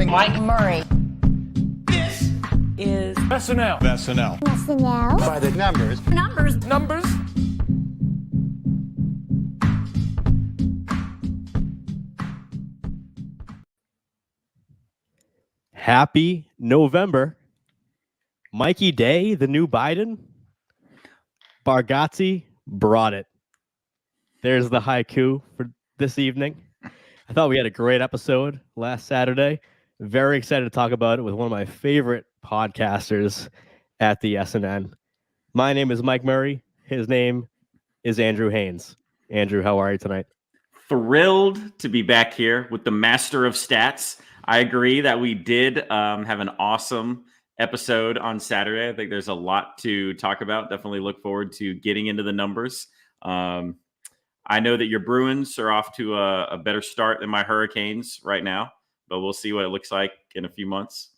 Mike Murray. This is SNL. SNL. By the numbers. Numbers. Happy November. Mikey Day, the new Biden. Bargatze brought it. There's the haiku for this evening. I thought we had a great episode last Saturday. Very excited to talk about it with one of my favorite podcasters at the SNN. My name is Mike Murray. His name is Andrew Haynes. Andrew, how are you tonight? Thrilled to be back here with the master of stats. I agree that we did have an awesome episode on Saturday. I think there's a lot to talk about. Definitely look forward to getting into the numbers. I know that your Bruins are off to a better start than my Hurricanes right now, but we'll see what it looks like in a few months.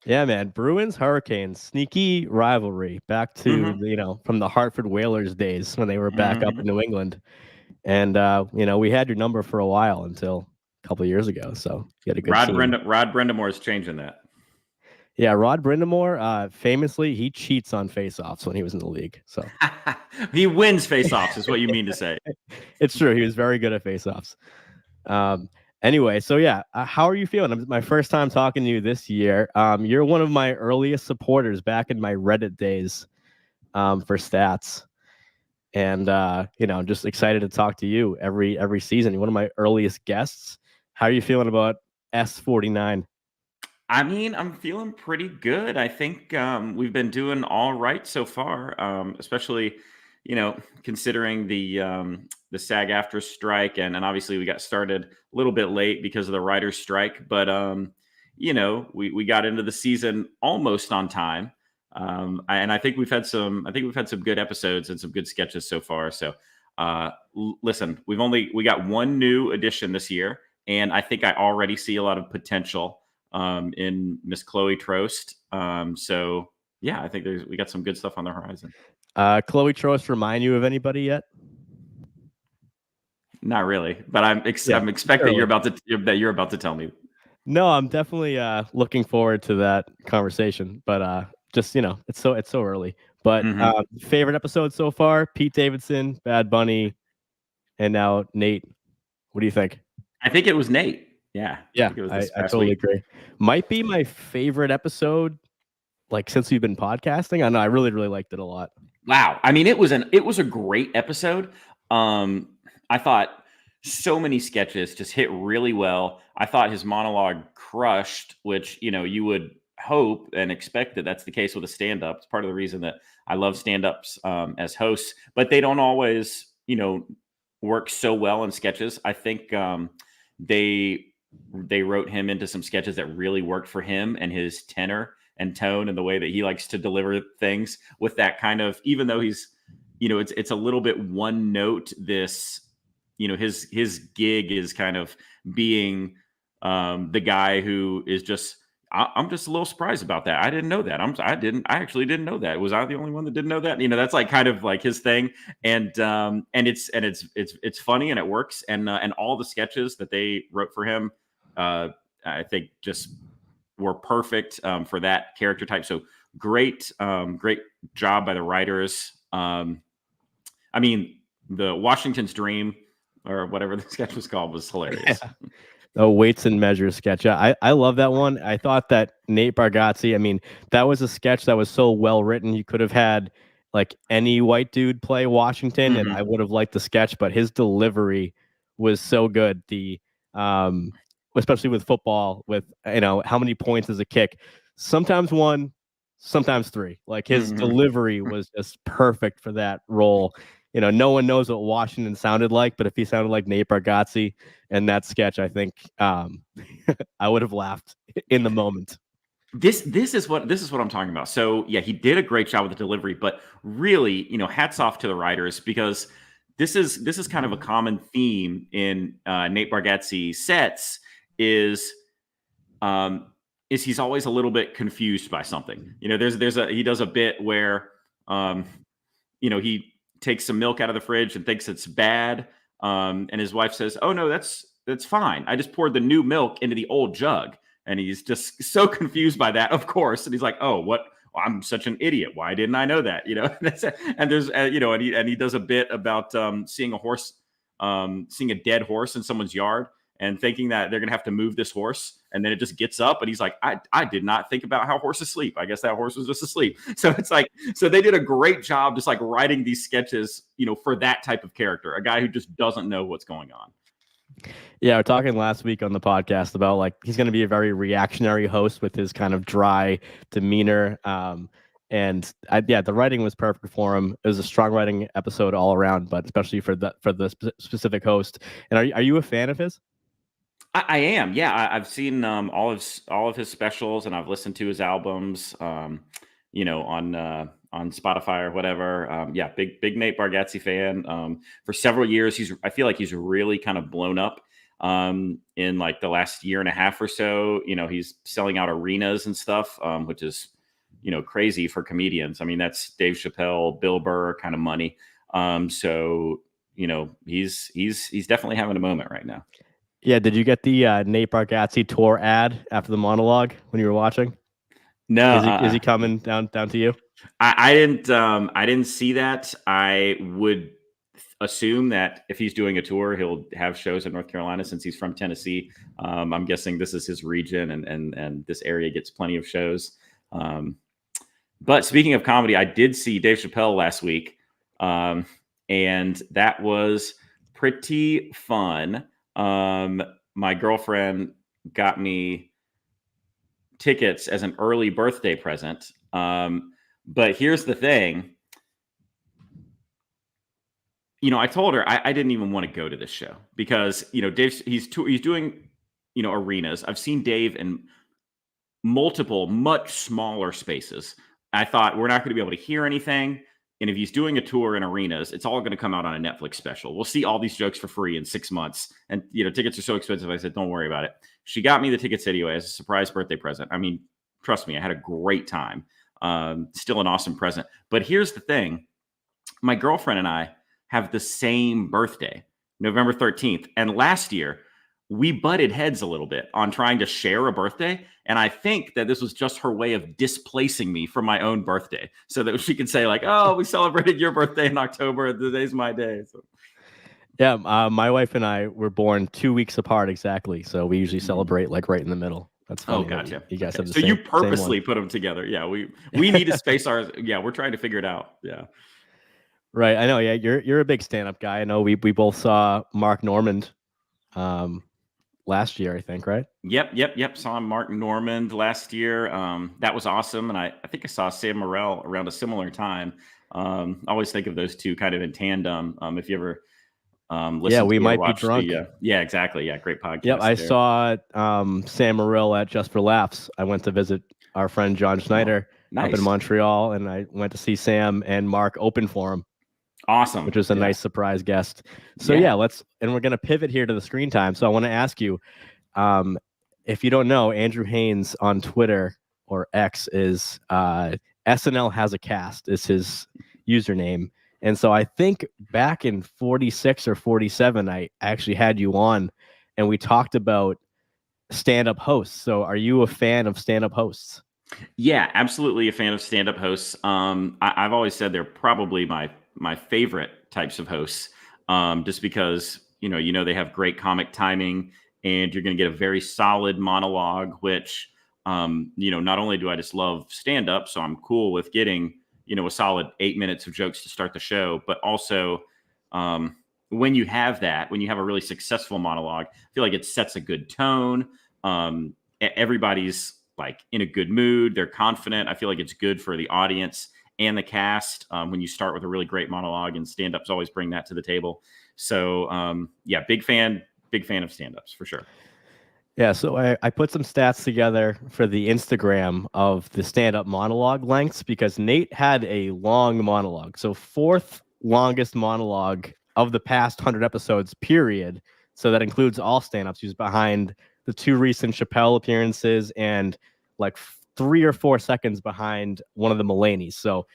Yeah, man. Bruins, Hurricanes, sneaky rivalry back to, from the Hartford Whalers days when they were back up in New England. And, we had your number for a while until a couple of years ago. So you had a good team. Rod Brindamore is changing that. Yeah, Rod Brindamore, famously, he cheats on faceoffs when he was in the league. So he wins faceoffs is what you mean to say. It's true. He was very good at faceoffs. Anyway, so yeah, how are you feeling? It's my first time talking to you this year. You're one of my earliest supporters back in my Reddit days for stats. And, just excited to talk to you every season. You're one of my earliest guests. How are you feeling about S49? I mean, I'm feeling pretty good. I think we've been doing all right so far, especially, considering the SAG-AFTRA strike. And obviously we got started a little bit late because of the writer's strike. But, we got into the season almost on time. And I think we've had some good episodes and some good sketches so far. So listen, we got one new addition this year. And I think I already see a lot of potential in Miss Chloe Trost. So yeah, I think we got some good stuff on the horizon. Chloe Trost remind you of anybody yet? Not really, but I'm expecting that you're about to tell me. No, I'm definitely looking forward to that conversation. But just it's so early. But favorite episode so far: Pete Davidson, Bad Bunny, and now Nate. What do you think? I think it was Nate. Yeah, I totally agree. Might be my favorite episode, like since we've been podcasting. I know I really liked it a lot. Wow, I mean it was a great episode. I thought so many sketches just hit really well. I thought his monologue crushed, which you would hope and expect that that's the case with a stand-up. It's part of the reason that I love stand-ups as hosts, but they don't always work so well in sketches. I think they wrote him into some sketches that really worked for him and his tenor and tone and the way that he likes to deliver things with that kind of, even though he's, it's a little bit one note. This, his gig is kind of being the guy who is just, I'm just a little surprised about that. I didn't know that. I actually didn't know that. Was I the only one that didn't know that? That's like kind of like his thing. And it's funny and it works. And all the sketches that they wrote for him, I think just were perfect for that character type. So great job by the writers. I mean, the Washington's Dream or whatever the sketch was called was hilarious. Yeah. The weights and measures sketch. I love that one. I thought that Nate Bargatze, that was a sketch that was so well written. You could have had like any white dude play Washington and I would have liked the sketch, but his delivery was so good. The especially with football, with how many points is a kick? Sometimes one, sometimes three. Like his delivery was just perfect for that role. No one knows what Washington sounded like, but if he sounded like Nate Bargatze in that sketch, I think I would have laughed in the moment. This is what I'm talking about. So yeah, he did a great job with the delivery, but really, hats off to the writers because this is kind of a common theme in Nate Bargatze sets is he's always a little bit confused by something. He does a bit where he takes some milk out of the fridge and thinks it's bad. And his wife says, "Oh no, that's fine. I just poured the new milk into the old jug." And he's just so confused by that, of course. And he's like, oh, what? I'm such an idiot. Why didn't I know that? And there's, and he does a bit about seeing a dead horse in someone's yard and thinking that they're going to have to move this horse. And then it just gets up and he's like, I did not think about how horses sleep. I guess that horse was just asleep. So it's like, so they did a great job just like writing these sketches, for that type of character, a guy who just doesn't know what's going on. Yeah, we're talking last week on the podcast about like he's going to be a very reactionary host with his kind of dry demeanor. And the writing was perfect for him. It was a strong writing episode all around, but especially for the specific host. And are you a fan of his? I am. Yeah, I've seen all of his specials, and I've listened to his albums. On Spotify or whatever. Big Nate Bargatze fan. For several years, I feel like he's really kind of blown up in like the last year and a half or so. He's selling out arenas and stuff, which is crazy for comedians. I mean, that's Dave Chappelle, Bill Burr kind of money. So he's definitely having a moment right now. Yeah, did you get the Nate Bargatze tour ad after the monologue when you were watching? No, is he coming down to you? I didn't see that. I would assume that if he's doing a tour, he'll have shows in North Carolina since he's from Tennessee. I'm guessing this is his region, and this area gets plenty of shows. But speaking of comedy, I did see Dave Chappelle last week, and that was pretty fun. My girlfriend got me tickets as an early birthday present. But here's the thing. I told her I didn't even want to go to this show because, Dave, he's doing, arenas. I've seen Dave in multiple, much smaller spaces. I thought we're not going to be able to hear anything. And if he's doing a tour in arenas, it's all going to come out on a Netflix special. We'll see all these jokes for free in 6 months. And, tickets are so expensive. I said, don't worry about it. She got me the tickets anyway as a surprise birthday present. I mean, trust me, I had a great time. Still an awesome present. But here's the thing. My girlfriend and I have the same birthday, November 13th. And last year, we butted heads a little bit on trying to share a birthday. And I think that this was just her way of displacing me from my own birthday so that she could say like, oh, we celebrated your birthday in October. Today's my day. So. Yeah, my wife and I were born 2 weeks apart exactly. So we usually celebrate like right in the middle. That's funny. Oh, gotcha. You guys have the so same, you purposely put them together. Yeah, we need to space ours. Yeah, we're trying to figure it out. Yeah. Right. I know. Yeah, you're a big stand-up guy. I know we both saw Mark Normand last year, I think, right? Yep. Saw Mark Normand last year. That was awesome. And I think I saw Sam Morril around a similar time. I always think of those two kind of in tandem. If you ever listen we to might be drunk. Yeah, exactly. Yeah, great podcast. Yep, I saw Sam Morril at Just for Laughs. I went to visit our friend John Schneider up in Montreal, and I went to see Sam and Mark open for him. Awesome. Which was a nice surprise guest. So we're going to pivot here to the screen time. So I want to ask you, if you don't know, Andrew Haynes on Twitter or X is SNL Has a Cast is his username. And so I think back in 46 or 47, I actually had you on and we talked about stand-up hosts. So are you a fan of stand-up hosts? Yeah, absolutely a fan of stand-up hosts. I've always said they're probably my favorite types of hosts, just because, they have great comic timing and you're going to get a very solid monologue, which, not only do I just love stand-up, so I'm cool with getting, a solid 8 minutes of jokes to start the show, but also when you have a really successful monologue, I feel like it sets a good tone. Everybody's like in a good mood. They're confident. I feel like it's good for the audience and the cast when you start with a really great monologue, and stand-ups always bring that to the table. So big fan of stand-ups for sure. Yeah, so I put some stats together for the Instagram of the stand-up monologue lengths because Nate had a long monologue. So fourth longest monologue of the past 100 episodes, period. So that includes all stand-ups. He was behind the 2 recent Chappelle appearances and like 3 or 4 seconds behind one of the Mulaney's. So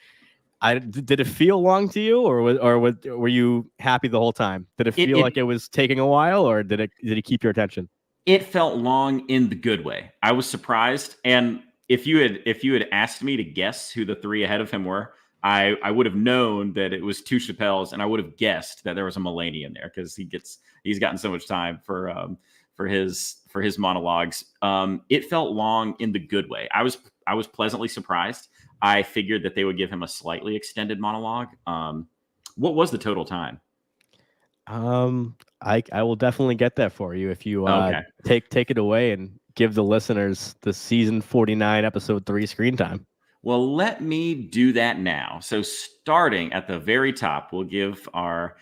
did it feel long to you, or were you happy the whole time? Did it feel like it was taking a while, or did it keep your attention? It felt long in the good way. I was surprised, and if you had asked me to guess who the three ahead of him were, I would have known that it was two Chappelles, and I would have guessed that there was a Mulaney in there because he's gotten so much time for his monologues. It felt long in the good way. I was pleasantly surprised. I figured that they would give him a slightly extended monologue. What was the total time? I will definitely get that for you if you Okay. take it away and give the listeners the season 49 episode 3 screen time. Well, let me do that now. So starting at the very top, we'll give our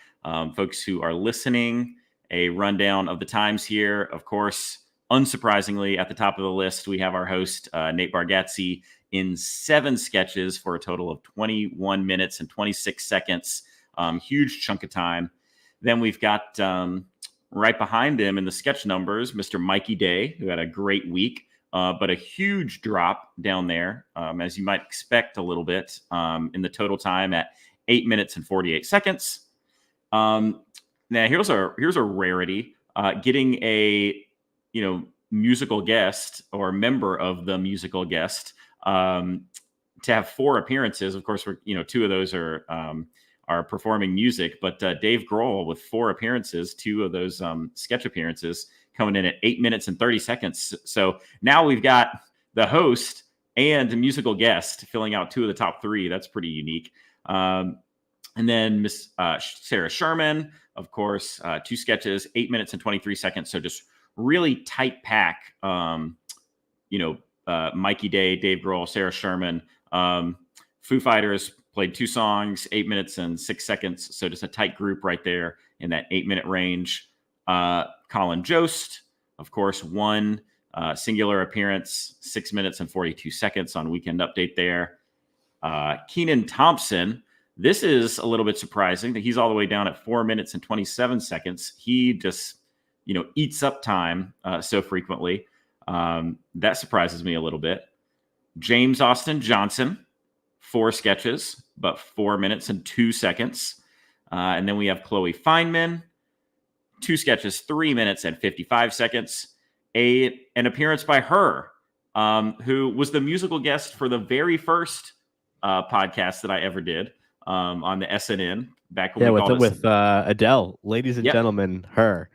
folks who are listening a rundown of the times here. Of course, unsurprisingly, at the top of the list, we have our host, Nate Bargatze, in 7 sketches for a total of 21 minutes and 26 seconds. Huge chunk of time. Then we've got right behind him in the sketch numbers, Mr. Mikey Day, who had a great week. But a huge drop down there, as you might expect a little bit, in the total time at 8 minutes and 48 seconds. Now here's a rarity: getting a musical guest or member of the musical guest to have 4 appearances. Of course, we're 2 of those are performing music, but Dave Grohl with 4 appearances, 2 of those sketch appearances, coming in at 8 minutes and 30 seconds. So now we've got the host and a musical guest filling out 2 of the top 3. That's pretty unique. And then Miss Sarah Sherman, of course, 2 sketches, 8 minutes and 23 seconds. So just really tight pack. Mikey Day, Dave Grohl, Sarah Sherman. Foo Fighters played 2 songs, 8 minutes and 6 seconds. So just a tight group right there in that 8-minute range. Colin Jost, of course, 1 singular appearance, 6 minutes and 42 seconds on Weekend Update there. Kenan Thompson, this is a little bit surprising that he's all the way down at 4 minutes and 27 seconds. He just, eats up time so frequently. That surprises me a little bit. James Austin Johnson, 4 sketches, but 4 minutes and 2 seconds. And then we have Chloe Feynman, 2 sketches, 3 minutes and 55 seconds. An appearance by her, who was the musical guest for the very first podcast that I ever did on the SNN back when we called with Adele, ladies and gentlemen, her.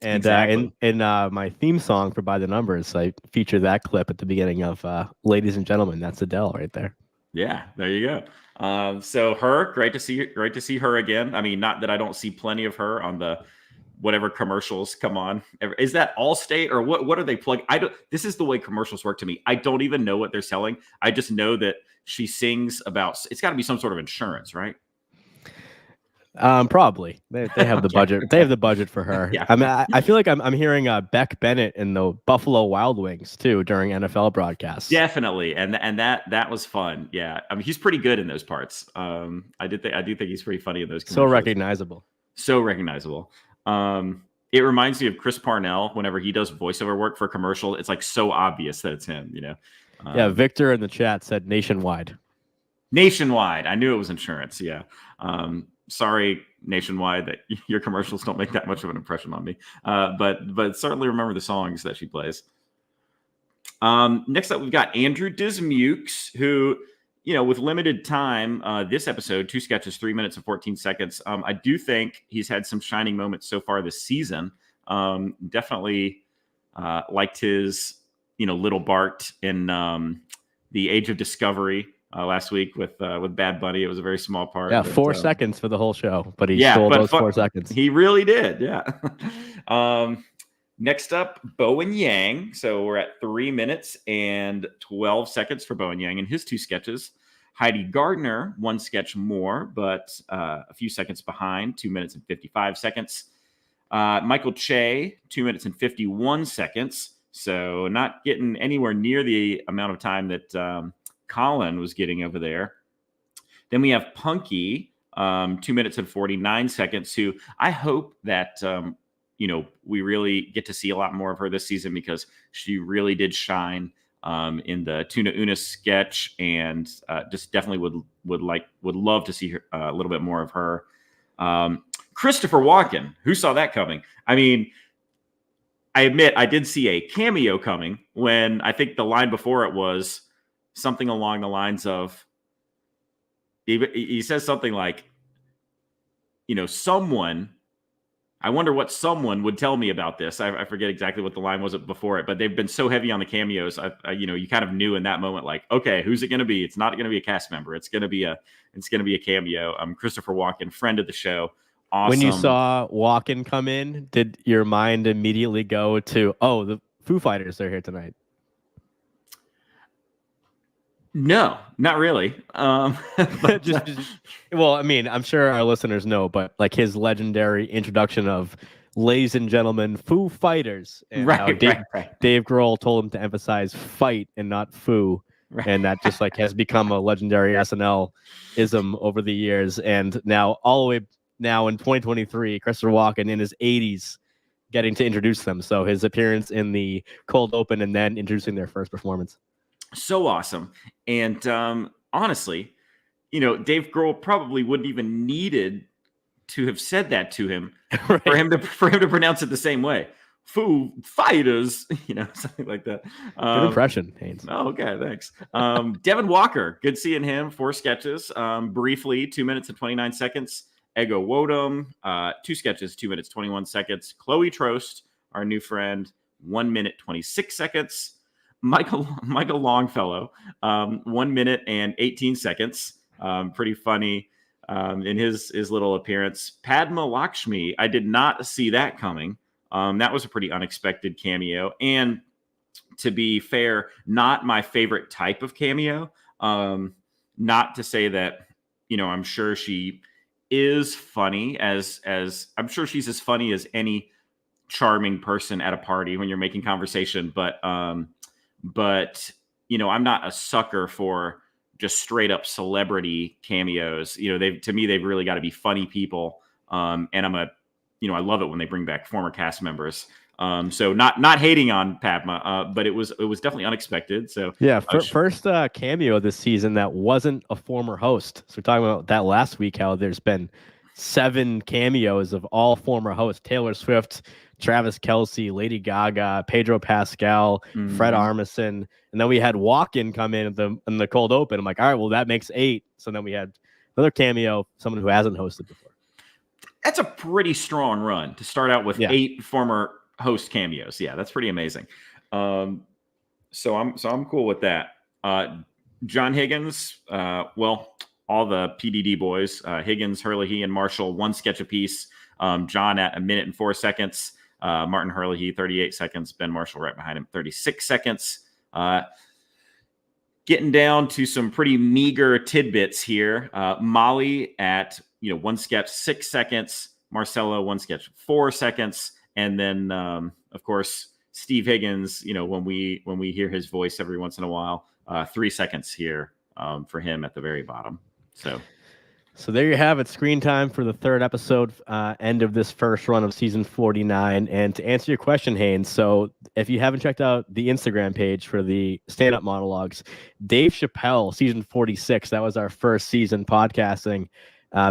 And exactly. in my theme song for By the Numbers, I feature that clip at the beginning of ladies and gentlemen. That's Adele right there. Yeah, there you go. So her, great to see her again. I mean, not that I don't see plenty of her on the whatever commercials come on. Is that Allstate or what are they plugging? This is the way commercials work to me. I don't even know what they're selling. I just know that she sings about, it's got to be some sort of insurance, right? Probably they have the budget. They have the budget for her. Yeah. I mean, I feel like I'm hearing Beck Bennett in the Buffalo Wild Wings too during NFL broadcasts. Definitely, and that was fun. Yeah, I mean, he's pretty good in those parts. I do think he's pretty funny in those commercials. So recognizable. It reminds me of Chris Parnell whenever he does voiceover work for commercial. It's like so obvious that it's him. Victor in the chat said Nationwide. Nationwide. I knew it was insurance. Yeah. Sorry, Nationwide, that your commercials don't make that much of an impression on me. But certainly remember the songs that she plays. Next up, we've got Andrew Dismukes, who, with limited time, this episode, 2 sketches, 3 minutes and 14 seconds. I do think he's had some shining moments so far this season. Definitely liked his, little Bart in The Age of Discovery. Last week with Bad Bunny. It was a very small part. Yeah, 4 seconds for the whole show, but he stole those 4 seconds. He really did, yeah. Next up, Bowen Yang. So we're at 3 minutes and 12 seconds for Bowen Yang and his 2 sketches. Heidi Gardner, 1 sketch more, but a few seconds behind, 2 minutes and 55 seconds. Michael Che, 2 minutes and 51 seconds. So not getting anywhere near the amount of time that Colin was getting over there. Then we have Punky, 2 minutes and 49 seconds, who I hope that, we really get to see a lot more of her this season because she really did shine in the Tuna Una sketch and just definitely would love to see her, a little bit more of her. Christopher Walken, who saw that coming? I mean, I admit I did see a cameo coming when I think the line before it was something along the lines of, he says something like, someone, I wonder what someone would tell me about this. I forget exactly what the line was before it, but they've been so heavy on the cameos. You kind of knew in that moment, like, okay, who's it going to be? It's not going to be a cast member. It's going to be a cameo. Christopher Walken, friend of the show. Awesome. When you saw Walken come in, did your mind immediately go to, oh, the Foo Fighters are here tonight? No, not really. Well, I mean, I'm sure our listeners know, but like his legendary introduction of, ladies and gentlemen, Foo Fighters. And right. Dave Grohl told him to emphasize fight and not foo. Right. And that just like has become a legendary SNL ism over the years. And now all the way now in 2023, Christopher Walken in his 80s getting to introduce them. So his appearance in the cold open and then introducing their first performance. So awesome. And honestly, Dave Grohl probably wouldn't even needed to have said that to him right. for him to pronounce it the same way. Foo Fighters, something like that. Good impression, Haynes. Oh, okay, thanks. Devin Walker, good seeing him. 4 sketches, briefly, 2 minutes and 29 seconds. Ego Wodum, 2 sketches, 2 minutes, 21 seconds. Chloe Trost, our new friend, 1 minute, 26 seconds. Michael Longfellow, 1 minute and 18 seconds. Pretty funny in his little appearance. Padma Lakshmi, I did not see that coming. That was a pretty unexpected cameo. And to be fair, not my favorite type of cameo. Not to say that, I'm sure she is funny as I'm sure she's as funny as any charming person at a party when you're making conversation. But I'm not a sucker for just straight up celebrity cameos. They've really got to be funny people. And I love it when they bring back former cast members. So not hating on Padma, but it was definitely unexpected. So yeah, first cameo this season that wasn't a former host. So we're talking about that last week, how there's been 7 cameos of all former hosts: Taylor Swift, Travis Kelce, Lady Gaga, Pedro Pascal, Fred Armisen, and then we had Walken come in the cold open. I'm like, all right, well, that makes 8. So then we had another cameo, someone who hasn't hosted before. That's a pretty strong run to start out with 8 former host cameos. Yeah, that's pretty amazing. So I'm cool with that. John Higgins, all the PDD boys, Higgins, Herlihy, and Marshall, 1 sketch apiece. John at 1 minute and 4 seconds. Martin Herlihy, 38 seconds. Ben Marshall right behind him, 36 seconds. Getting down to some pretty meager tidbits here. Molly at 1 sketch, 6 seconds. Marcelo, 1 sketch, 4 seconds. And then, of course, Steve Higgins, when we hear his voice every once in a while, 3 seconds here for him at the very bottom. So there you have it. Screen time for the 3rd episode, end of this first run of season 49. And to answer your question, Haynes, so if you haven't checked out the Instagram page for the stand-up monologues, Dave Chappelle, season 46, that was our first season podcasting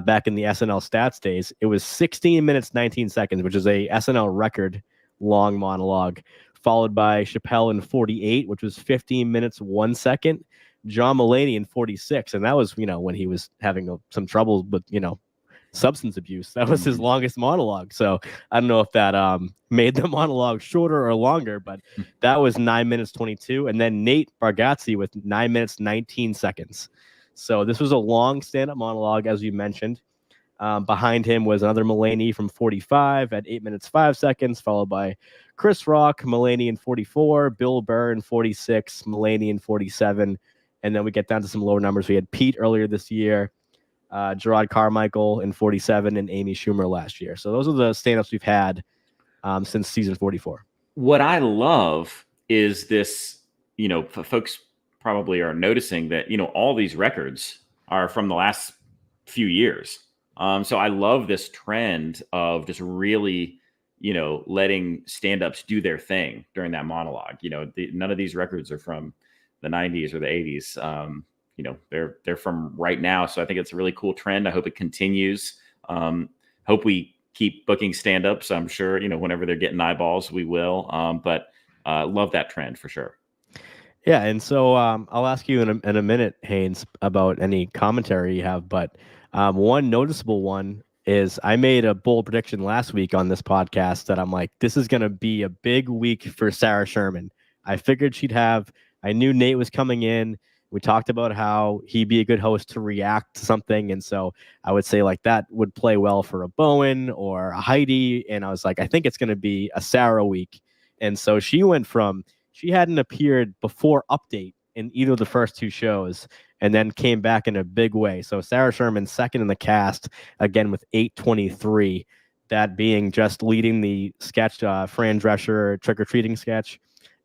back in the SNL stats days. It was 16 minutes, 19 seconds, which is a SNL record long monologue, followed by Chappelle in 48, which was 15 minutes, 1 second. John Mulaney in 46, and that was when he was having some trouble with substance abuse. That was his longest monologue. So I don't know if that made the monologue shorter or longer, but that was 9 minutes 22. And then Nate Bargatze with 9 minutes 19 seconds. So this was a long stand-up monologue, as you mentioned. Behind him was another Mulaney from 45 at 8 minutes 5 seconds, followed by Chris Rock, Mulaney in 44, Bill Burr in 46, Mulaney in 47. And then we get down to some lower numbers. We had Pete earlier this year, Gerard Carmichael in 47, and Amy Schumer last year. So those are the stand-ups we've had since season 44. What I love is this, folks probably are noticing that, all these records are from the last few years. So I love this trend of just really, letting stand-ups do their thing during that monologue. None of these records are from the 90s or the 80s. They're from right now. So I think it's a really cool trend. I hope it continues. Hope we keep booking stand-ups. I'm sure, whenever they're getting eyeballs, we will. But love that trend for sure. Yeah, and so I'll ask you in a minute, Haynes, about any commentary you have. But one noticeable one is I made a bold prediction last week on this podcast that I'm like, this is going to be a big week for Sarah Sherman. I figured I knew Nate was coming in. We talked about how he'd be a good host to react to something. And so I would say like that would play well for a Bowen or a Heidi. And I was like, I think it's going to be a Sarah week. And so she hadn't appeared before Update in either of the first two shows and then came back in a big way. So Sarah Sherman second in the cast, again with 823, that being just leading the sketch, Fran Drescher trick-or-treating sketch,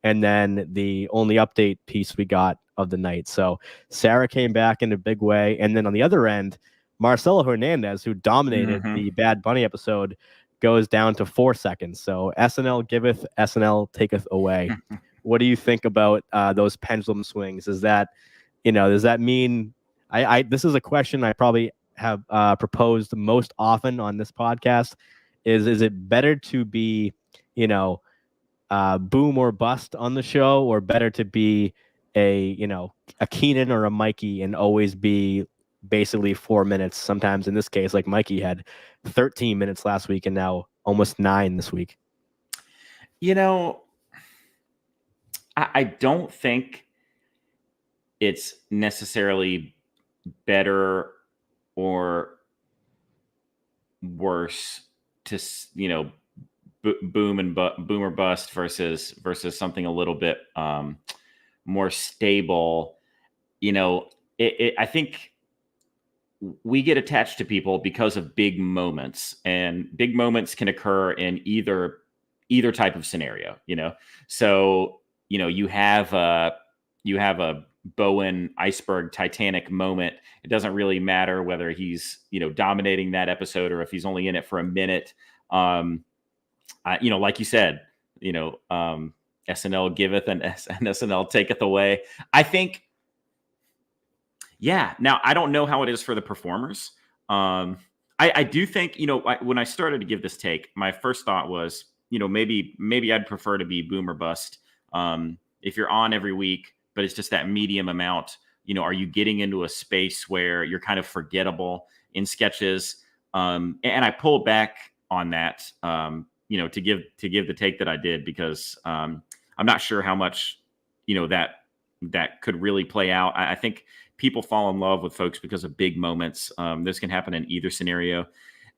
and then the only Update piece we got of the night. So Sarah came back in a big way. And then on the other end, Marcelo Hernandez, who dominated the Bad Bunny episode, goes down to 4 seconds. So SNL giveth, SNL taketh away. What do you think about those pendulum swings? Does that mean this is a question I probably have proposed most often on this podcast is it better to be, boom or bust on the show, or better to be a Keenan or a Mikey and always be basically 4 minutes? Sometimes in this case, like Mikey had 13 minutes last week and now almost 9 this week. I don't think it's necessarily better or worse to, boom or bust versus something a little bit more stable. I think we get attached to people because of big moments, and big moments can occur in either type of scenario. So you have a Bowen iceberg Titanic moment. It doesn't really matter whether he's dominating that episode or if he's only in it for a minute. Like you said, SNL giveth and SNL taketh away. I think, yeah. Now I don't know how it is for the performers. I do think, when I started to give this take, my first thought was, maybe I'd prefer to be boom or bust. If you're on every week, but it's just that medium amount, are you getting into a space where you're kind of forgettable in sketches? And I pulled back on that, to give the take that I did, because I'm not sure how much, that could really play out. I think people fall in love with folks because of big moments. This can happen in either scenario.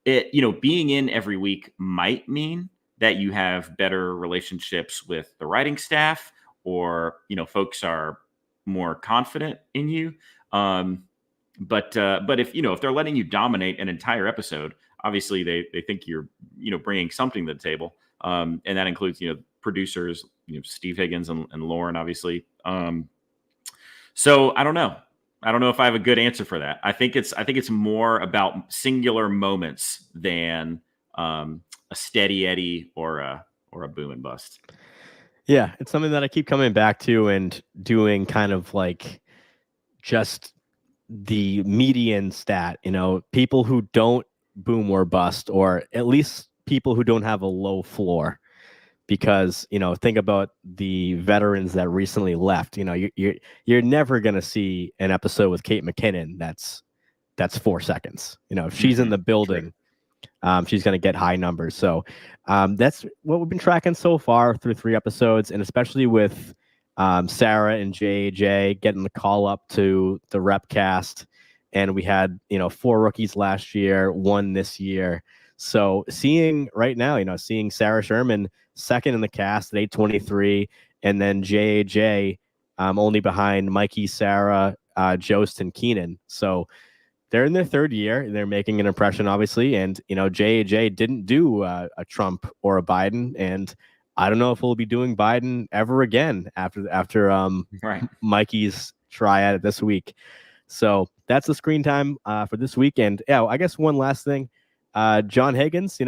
Being in every week might mean that you have better relationships with the writing staff, or, folks are more confident in you. But if they're letting you dominate an entire episode, obviously they think you're, bringing something to the table. And that includes, producers, Steve Higgins and Lauren, obviously. So I don't know. I don't know if I have a good answer for that. I think it's more about singular moments than a steady Eddie or a boom and bust. Yeah, it's something that I keep coming back to and doing kind of like just the median stat, people who don't boom or bust, or at least people who don't have a low floor. Because, think about the veterans that recently left. You're never going to see an episode with Kate McKinnon that's 4 seconds. If she's in the building, she's going to get high numbers. So that's what we've been tracking so far through 3 episodes, and especially with Sarah and JJ getting the call up to the rep cast. And we had, 4 rookies last year, 1 this year. So seeing right now, seeing Sarah Sherman second in the cast at 823, and then JJ only behind Mikey, Sarah, Jost, and Keenan. So they're in their 3rd year, and they're making an impression, obviously. And, JJ didn't do a Trump or a Biden, and I don't know if we'll be doing Biden ever again after right. Mikey's try at it this week. So that's the screen time for this weekend. Yeah, I guess one last thing. John Higgins,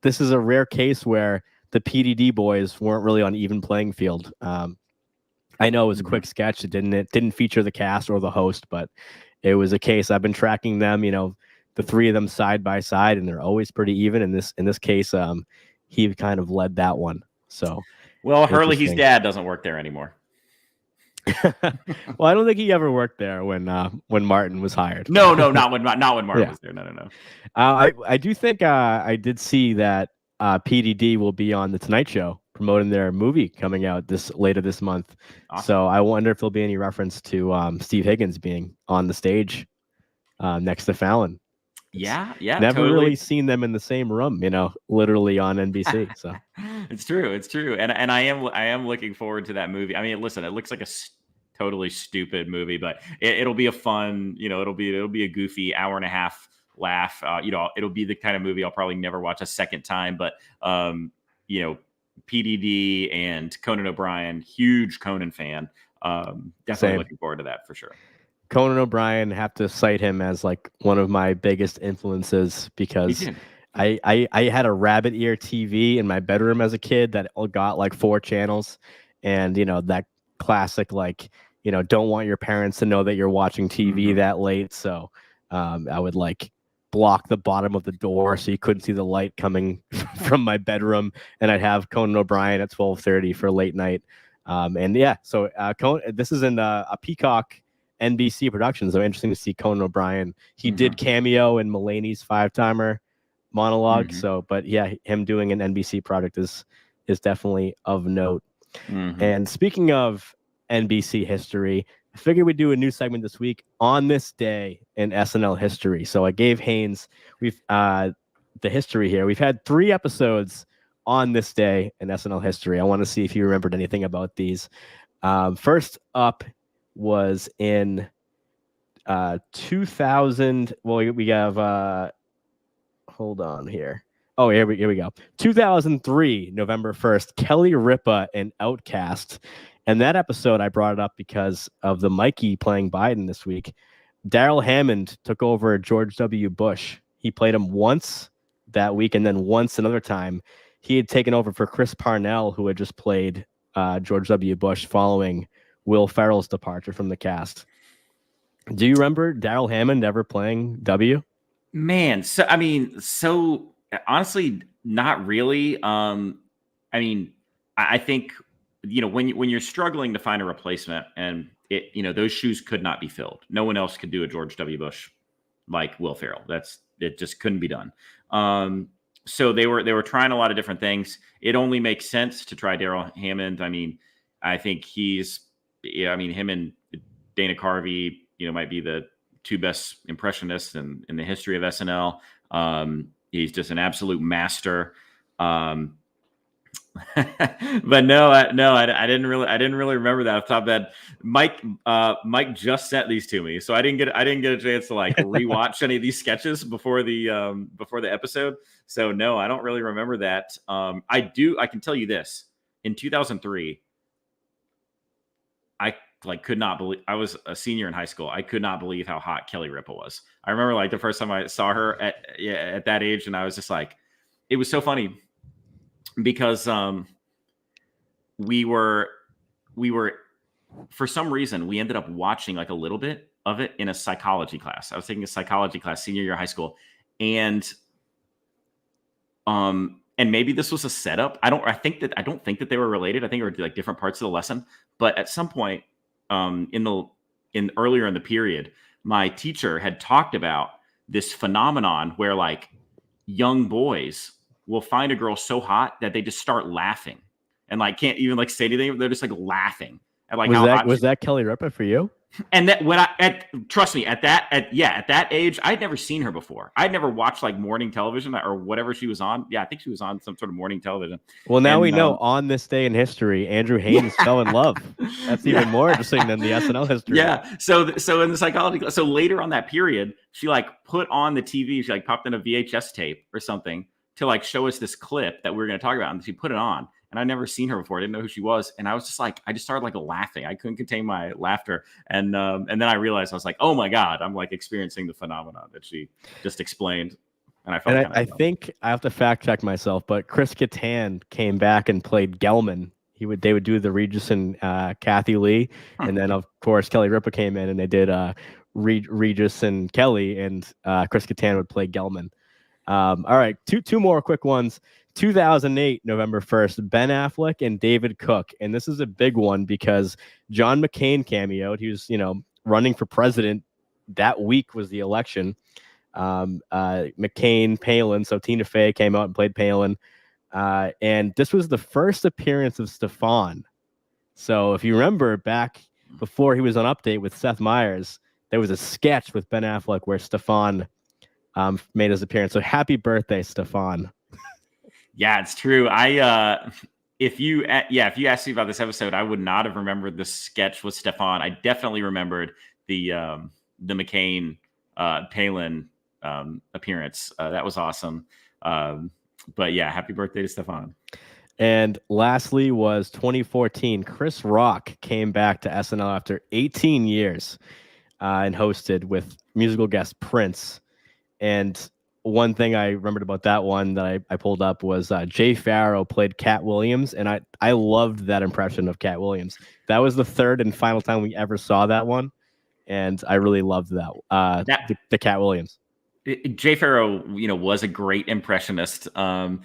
this is a rare case where the PDD boys weren't really on even playing field. I know it was a quick sketch. It didn't feature the cast or the host, but it was a case. I've been tracking them. the three of them side by side, and they're always pretty even. In this case, he kind of led that one. So, well, Hurley's dad doesn't work there anymore. Well, I don't think he ever worked there when Martin was hired. No, not when Martin was there. No. I do think I did see that PDD will be on the Tonight Show promoting their movie coming out later this month. Awesome. So I wonder if there'll be any reference to Steve Higgins being on the stage next to Fallon. Yeah, never totally. Really seen them in the same room, literally on NBC. So it's true, and I am looking forward to that movie. I mean, listen, it looks like a totally stupid movie, but it'll be a fun, it'll be a goofy hour and a half laugh. It'll be the kind of movie I'll probably never watch a second time. But PDD and Conan O'Brien, huge Conan fan. Definitely looking forward to that for sure. Conan O'Brien, have to cite him as like one of my biggest influences because I had a rabbit ear TV in my bedroom as a kid that got like 4 channels, and that classic don't want your parents to know that you're watching TV that late. So I would like block the bottom of the door so you couldn't see the light coming from my bedroom, and I'd have Conan O'Brien at 12:30 for late night. So this is in a Peacock NBC production, so interesting to see Conan O'Brien. He did cameo in Mulaney's 5-timer monologue. So, but yeah, him doing an NBC project is definitely of note. And speaking of NBC history, I figured we'd do a new segment this week on this day in SNL history. So I gave Haynes the history here. We've had 3 episodes on this day in SNL history. I want to see if you remembered anything about these. First up was in 2000. Well, we have hold on here. Oh, here we go. 2003, November 1st, Kelly Ripa and Outcast. And that episode, I brought it up because of the Mikey playing Biden this week. Daryl Hammond took over George W. Bush. He played him once that week, and then once another time. He had taken over for Chris Parnell, who had just played George W. Bush following Will Ferrell's departure from the cast. Do you remember Daryl Hammond ever playing W? Man, so honestly, not really. I think when you're struggling to find a replacement, and those shoes could not be filled. No one else could do a George W. Bush like Will Ferrell. It just couldn't be done. So they were trying a lot of different things. It only makes sense to try Daryl Hammond. I mean, I think him and Dana Carvey, might be the 2 best impressionists in the history of SNL. He's just an absolute master. But no, I didn't really remember that off the top of that. Mike just sent these to me, so I didn't get a chance to like rewatch any of these sketches before the episode. So no, I don't really remember that. I can tell you this: in 2003, I could not believe, I was a senior in high school. I could not believe how hot Kelly Ripa was. I remember the first time I saw her at that age, and I was just like, it was so funny because we were for some reason we ended up watching like a little bit of it in a psychology class. I was taking a psychology class senior year of high school, and maybe this was a setup. I don't think that they were related. I think it were like different parts of the lesson. But at some point earlier in the period, my teacher had talked about this phenomenon where like young boys will find a girl so hot that they just start laughing and like can't even like say anything. They're just like laughing at like was that Kelly Ripa for you? And that trust me, at that age, I'd never seen her before. I'd never watched like morning television or whatever she was on. Yeah, I think she was on some sort of morning television. Well, now we know on this day in history, Andrew Haynes fell in love. That's even more interesting than the SNL history. Yeah. So in the psychology class, so later on that period, she like put on the TV. She like popped in a VHS tape or something to like show us this clip that we were going to talk about, and she put it on. And I'd never seen her before. I didn't know who she was. And I was just like, I just started like laughing. I couldn't contain my laughter. And then I realized I was like, oh my God, I'm like experiencing the phenomenon that she just explained. And I felt I think I have to fact check myself, but Chris Kattan came back and played Gelman. They would do the Regis and Kathy Lee. And then of course, Kelly Ripa came in and they did Regis and Kelly, and Chris Kattan would play Gelman. All right, two more quick ones. 2008, November 1st, Ben Affleck and David Cook. And this is a big one because John McCain cameoed. He was, running for president. That week was the election. McCain, Palin. So Tina Fey came out and played Palin. And this was the first appearance of Stefan. So if you remember back before he was on Update with Seth Meyers, there was a sketch with Ben Affleck where Stefan made his appearance. So happy birthday, Stefan. Yeah, it's true. If you asked me about this episode, I would not have remembered the sketch with Stefan. I definitely remembered the McCain Palin appearance. That was awesome. But yeah, happy birthday to Stefan. And lastly was 2014. Chris Rock came back to SNL after 18 years and hosted with musical guest Prince. And one thing I remembered about that one that I pulled up was Jay Farrow played Cat Williams, and I loved that impression of Cat Williams. That was the third and final time we ever saw that one, and I really loved that. The Cat Williams. Jay Farrow, was a great impressionist, and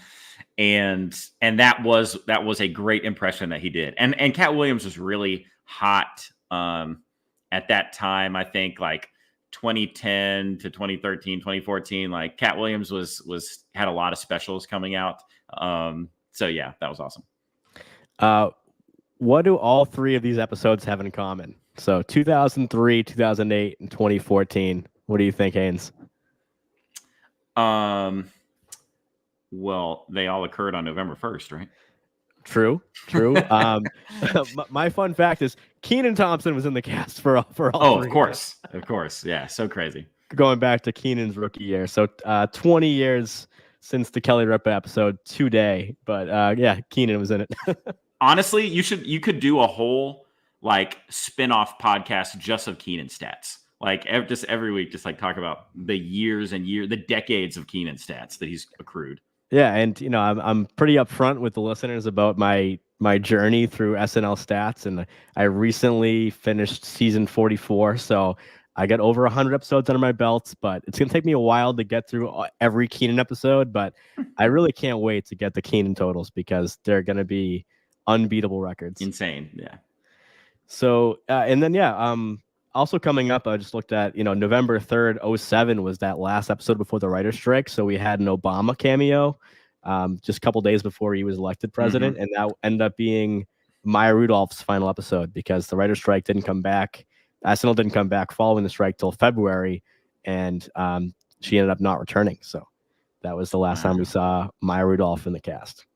that was a great impression that he did. And Cat Williams was really hot at that time. I think like 2010 to 2013, 2014, like Cat Williams had a lot of specials coming out. So yeah, that was awesome. What do all three of these episodes have in common? So 2003, 2008, and 2014. What do you think, Haynes? Well, they all occurred on November 1st, right? True. My fun fact is Kenan Thompson was in the cast for all three. Of course. Yeah, so crazy. Going back to Kenan's rookie year. So 20 years since the Kelly Ripa episode today. But yeah, Kenan was in it. Honestly, you could do a whole like spin-off podcast just of Kenan stats. Like just every week, just like talk about the the decades of Kenan stats that he's accrued. Yeah, and I'm pretty upfront with the listeners about my journey through SNL stats, and I recently finished season 44, so I got over 100 episodes under my belt. But it's gonna take me a while to get through every Kenan episode. But I really can't wait to get the Kenan totals because they're gonna be unbeatable records. Insane, yeah. So and then also coming up, I just looked at, November 3rd, 2007 was that last episode before the writer's strike. So we had an Obama cameo just a couple days before he was elected president. Mm-hmm. And that ended up being Maya Rudolph's final episode because the writer's strike didn't come back. SNL didn't come back following the strike till February. And she ended up not returning. So that was the last time we saw Maya Rudolph in the cast.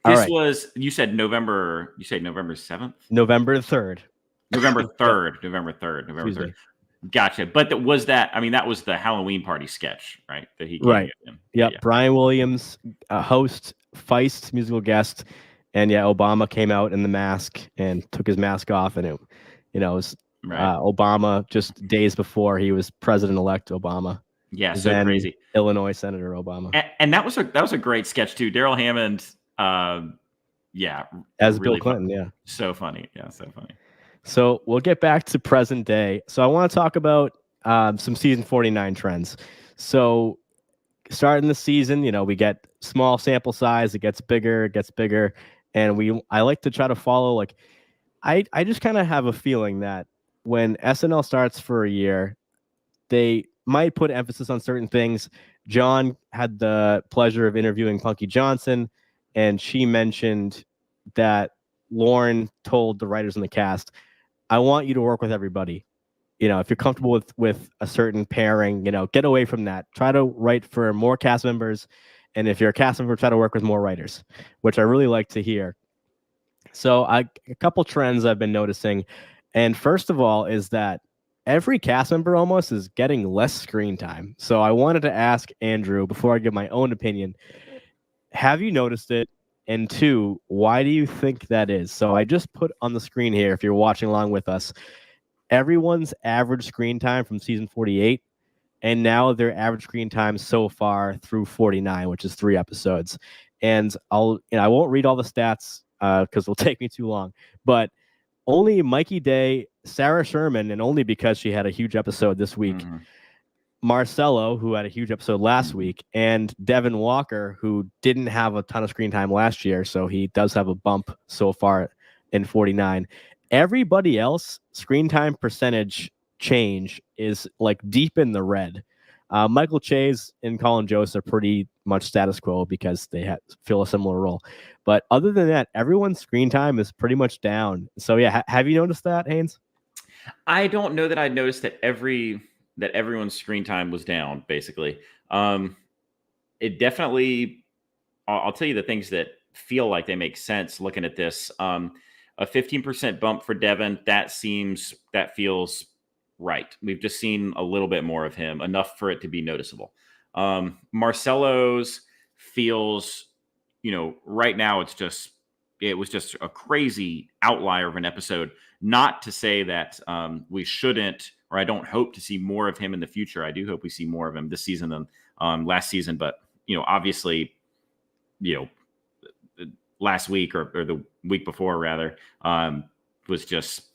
You said November 7th? November 3rd. November 3rd. Gotcha. But that was the Halloween party sketch, right? That he right. Yep. Yeah. Brian Williams, host, Feist, musical guest, and Obama came out in the mask and took his mask off, and it was Obama just days before he was president-elect Obama. Yeah, so crazy. Illinois Senator Obama. And that was a great sketch too. Daryl Hammond, as really Bill Clinton, fun. So funny. Yeah, so funny. So we'll get back to present day. So I want to talk about some season 49 trends. So starting the season, we get small sample size. It gets bigger. And I like to try to follow, I just kind of have a feeling that when SNL starts for a year, they might put emphasis on certain things. John had the pleasure of interviewing Punky Johnson, and she mentioned that Lauren told the writers in the cast, I want you to work with everybody. If you're comfortable with a certain pairing, get away from that. Try to write for more cast members. And if you're a cast member, try to work with more writers, which I really like to hear. So a couple trends I've been noticing. And first of all is that every cast member almost is getting less screen time. So I wanted to ask Andrew, before I give my own opinion, have you noticed it? And two, why do you think that is? So I just put on the screen here, if you're watching along with us, everyone's average screen time from season 48, and now their average screen time so far through 49, which is 3 episodes. And I won't read all the stats because it'll take me too long. But only Mikey Day, Sarah Sherman, and only because she had a huge episode this week, Marcelo, who had a huge episode last week, and Devin Walker, who didn't have a ton of screen time last year, so he does have a bump so far in 49. Everybody else, screen time percentage change is like deep in the red. Michael Chase and Colin Jost are pretty much status quo because they fill a similar role. But other than that, everyone's screen time is pretty much down. So yeah, have you noticed that, Haynes? I don't know that I noticed that everyone's screen time was down. Basically, it definitely. I'll tell you the things that feel like they make sense looking at this. A 15% bump for Devin. That feels right. We've just seen a little bit more of him, enough for it to be noticeable. Marcelo's feels, right now it was just a crazy outlier of an episode. Not to say that we shouldn't, or I don't hope to see more of him in the future. I do hope we see more of him this season than last season. But, obviously, last week or the week before rather, was just,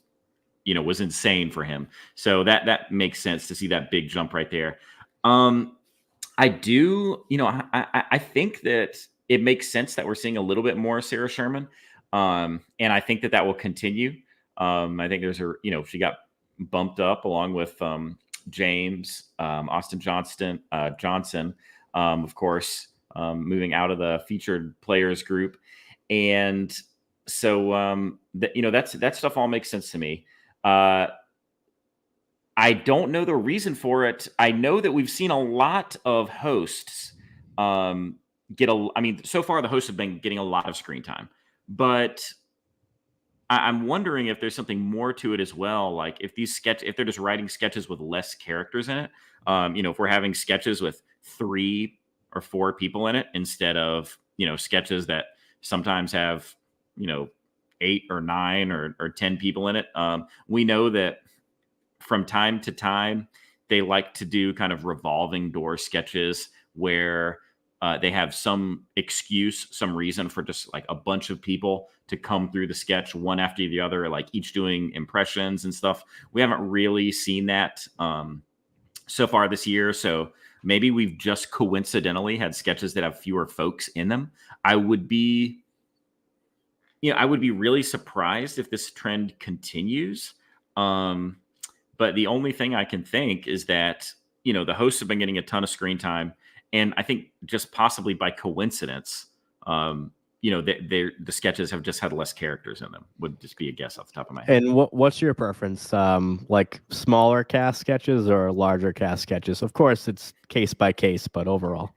was insane for him. So that makes sense to see that big jump right there. I do, I think that it makes sense that we're seeing a little bit more Sarah Sherman. And I think that will continue. I think she got bumped up along with James, Austin Johnson, of course, moving out of the featured players group. And so, that stuff all makes sense to me. I don't know the reason for it. I know that we've seen a lot of hosts so far the hosts have been getting a lot of screen time, but I'm wondering if there's something more to it as well. Like if they're just writing sketches with less characters in it, if we're having sketches with 3 or 4 people in it instead of, sketches that sometimes have, 8 or 9 or 10 people in it. We know that from time to time, they like to do kind of revolving door sketches where they have some excuse, some reason for just like a bunch of people to come through the sketch one after the other, like each doing impressions and stuff. We haven't really seen that so far this year. So maybe we've just coincidentally had sketches that have fewer folks in them. I would be really surprised if this trend continues. But the only thing I can think is that, the hosts have been getting a ton of screen time. And I think just possibly by coincidence, the sketches have just had less characters in them. Would just be a guess off the top of my head. And what's your preference? Like smaller cast sketches or larger cast sketches? Of course, it's case by case, but overall.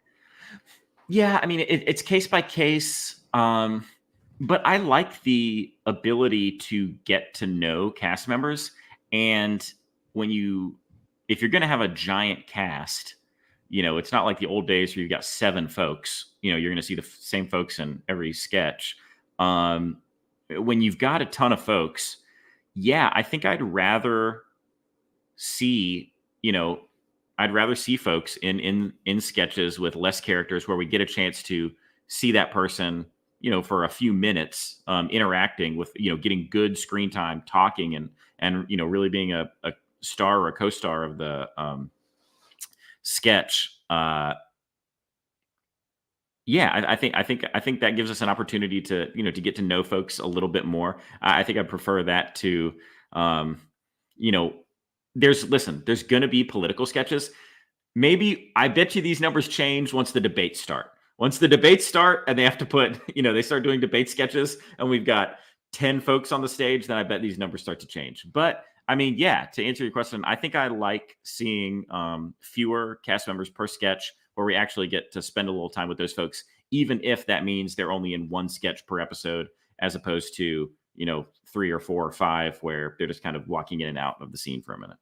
Yeah, I mean, it's case by case. But I like the ability to get to know cast members. And if you're going to have a giant cast, it's not like the old days where you've got 7 folks, you're going to see the same folks in every sketch. When you've got a ton of folks, yeah, I think I'd rather see, folks in sketches with less characters where we get a chance to see that person, for a few minutes, interacting with, getting good screen time, talking and really being a star or a co-star of the sketch. I think that gives us an opportunity to, to get to know folks a little bit more. I think I prefer that to, there's going to be political sketches. Maybe I bet you these numbers change once the debates start. Once the debates start and they have to put, they start doing debate sketches and we've got 10 folks on the stage, then I bet these numbers start to change. But I mean, yeah, to answer your question, I think I like seeing fewer cast members per sketch where we actually get to spend a little time with those folks, even if that means they're only in one sketch per episode, as opposed to, 3 or 4 or 5 where they're just kind of walking in and out of the scene for a minute.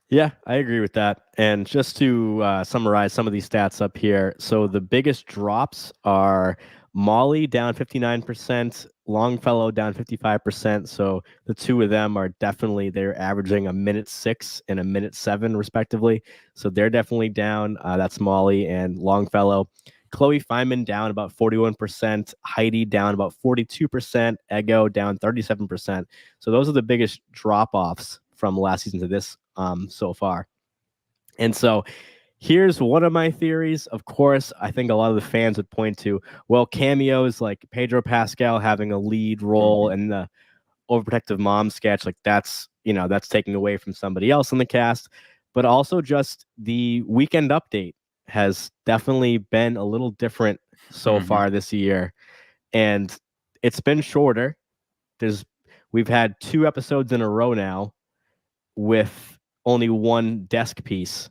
Yeah, I agree with that. And just to summarize some of these stats up here. So the biggest drops are Molly down 59%, Longfellow down 55%. So the two of them are they're averaging a minute 6 and a minute 7 respectively. So they're definitely down. That's Molly and Longfellow. Chloe Fineman down about 41%, Heidi down about 42%, Ego down 37%. So those are the biggest drop-offs from last season to this so far. And so here's one of my theories. Of course, I think a lot of the fans would point to, well, cameos like Pedro Pascal having a lead role in the overprotective mom sketch, like that's taking away from somebody else in the cast. But also just the Weekend Update has definitely been a little different so far this year. And it's been shorter. We've had 2 episodes in a row now with only one desk piece.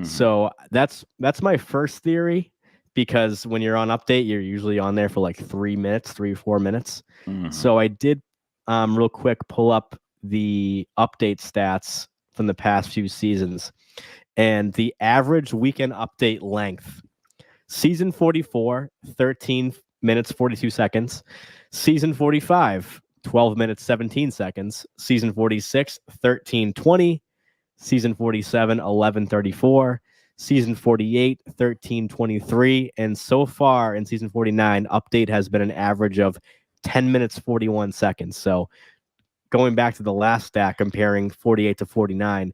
So that's my first theory, because when you're on Update, you're usually on there for like 3 or 4 minutes. So I did real quick pull up the Update stats from the past few seasons, and the average Weekend Update length: season 44, 13 minutes 42 seconds; season 45, 12 minutes 17 seconds; season 46, 13:20; season 47, 11:34; season 48, 13:23; and so far in season 49, Update has been an average of 10 minutes 41 seconds. So going back to the last stat, comparing 48 to 49,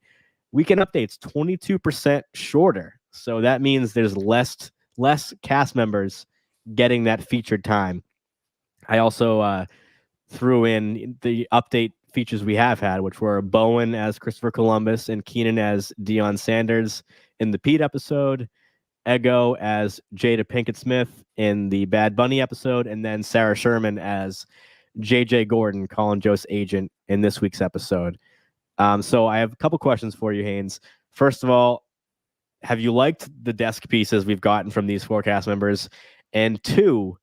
Weekend Update's 22% shorter. So that means there's less cast members getting that featured time. I also threw in the Update features we have had, which were Bowen as Christopher Columbus and Keenan as Deion Sanders in the Pete episode, Ego as Jada Pinkett Smith in the Bad Bunny episode, and then Sarah Sherman as JJ Gordon, Colin Jost's agent, in this week's episode. So I have a couple questions for you, Haynes. First of all, have you liked the desk pieces we've gotten from these 4 cast members? And 2,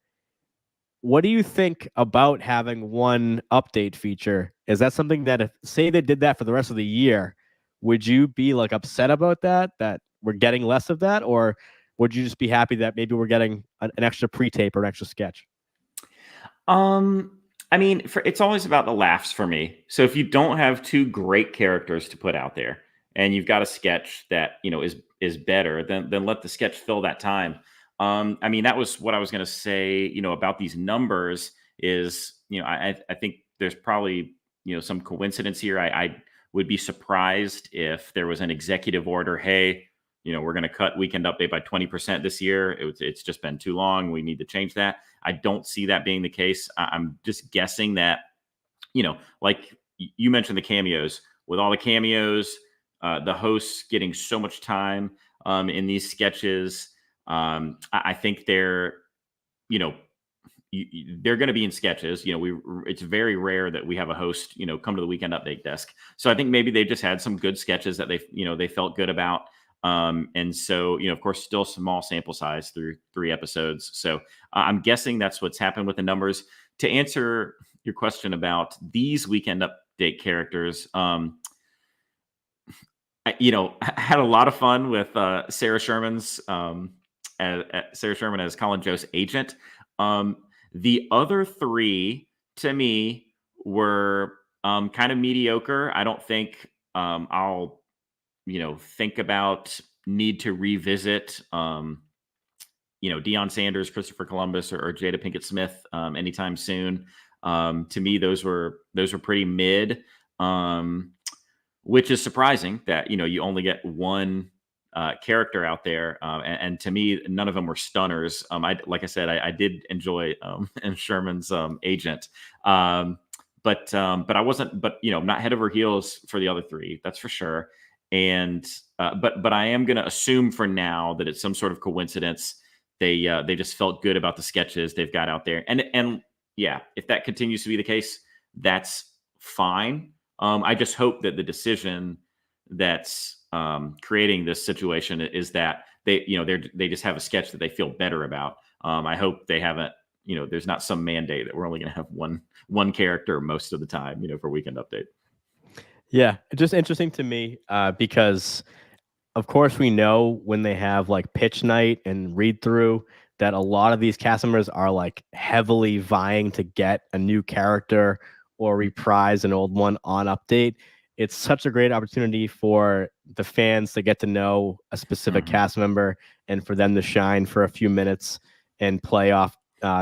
what do you think about having one Update feature? Is that something that, if say they did that for the rest of the year, would you be like upset about that we're getting less of that, or would you just be happy that maybe we're getting an extra pre-tape or an extra sketch? I mean, it's always about the laughs for me. So if you don't have 2 great characters to put out there, and you've got a sketch that is better, then let the sketch fill that time. I mean, that was what I was going to say. About these numbers is, I think there's probably some coincidence here. I would be surprised if there was an executive order. Hey, we're going to cut Weekend Update by 20% this year. It's just been too long. We need to change that. I don't see that being the case. I'm just guessing that, like you mentioned the cameos. With all the cameos, the hosts getting so much time in these sketches, I think they're going to be in sketches. It's very rare that we have a host, come to the Weekend Update desk. So I think maybe they just had some good sketches that they felt good about. And so, of course, still small sample size through 3 episodes. So I'm guessing that's what's happened with the numbers. To answer your question about these Weekend Update characters, I had a lot of fun with Sarah Sherman as Colin Jost's agent. The other 3 to me were kind of mediocre. I don't think I'll think about need to revisit, Deion Sanders, Christopher Columbus, or Jada Pinkett Smith anytime soon. To me, those were pretty mid, which is surprising that, you only get one character out there. And to me, none of them were stunners. Like I said, I did enjoy Sherman's agent. But I wasn't, not head over heels for the other 3. That's for sure. And but I am going to assume for now that it's some sort of coincidence. They just felt good about the sketches they've got out there, and yeah, if that continues to be the case, that's fine. I just hope that the decision that's creating this situation is that they just have a sketch that they feel better about. I hope they haven't. There's not some mandate that we're only going to have one character most of the time. For Weekend Update. Yeah, it's just interesting to me because, of course, we know when they have like pitch night and read through that a lot of these cast members are like heavily vying to get a new character or reprise an old one on Update. it's such a great opportunity for the fans to get to know a specific cast member and for them to shine for a few minutes and play off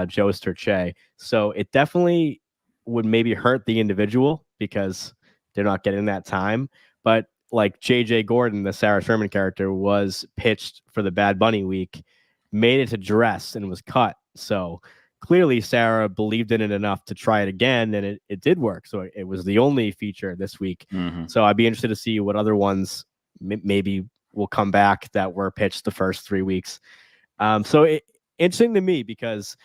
Jost or Che. So it definitely would maybe hurt the individual because they're not getting that time. But like JJ Gordon, the Sarah Sherman character, was pitched for the Bad Bunny week, made it to dress and was cut. So clearly Sarah believed in it enough to try it again, and it did work. So it was the only feature this week. So I'd be interested to see what other ones maybe will come back that were pitched the first 3 weeks. Interesting to me because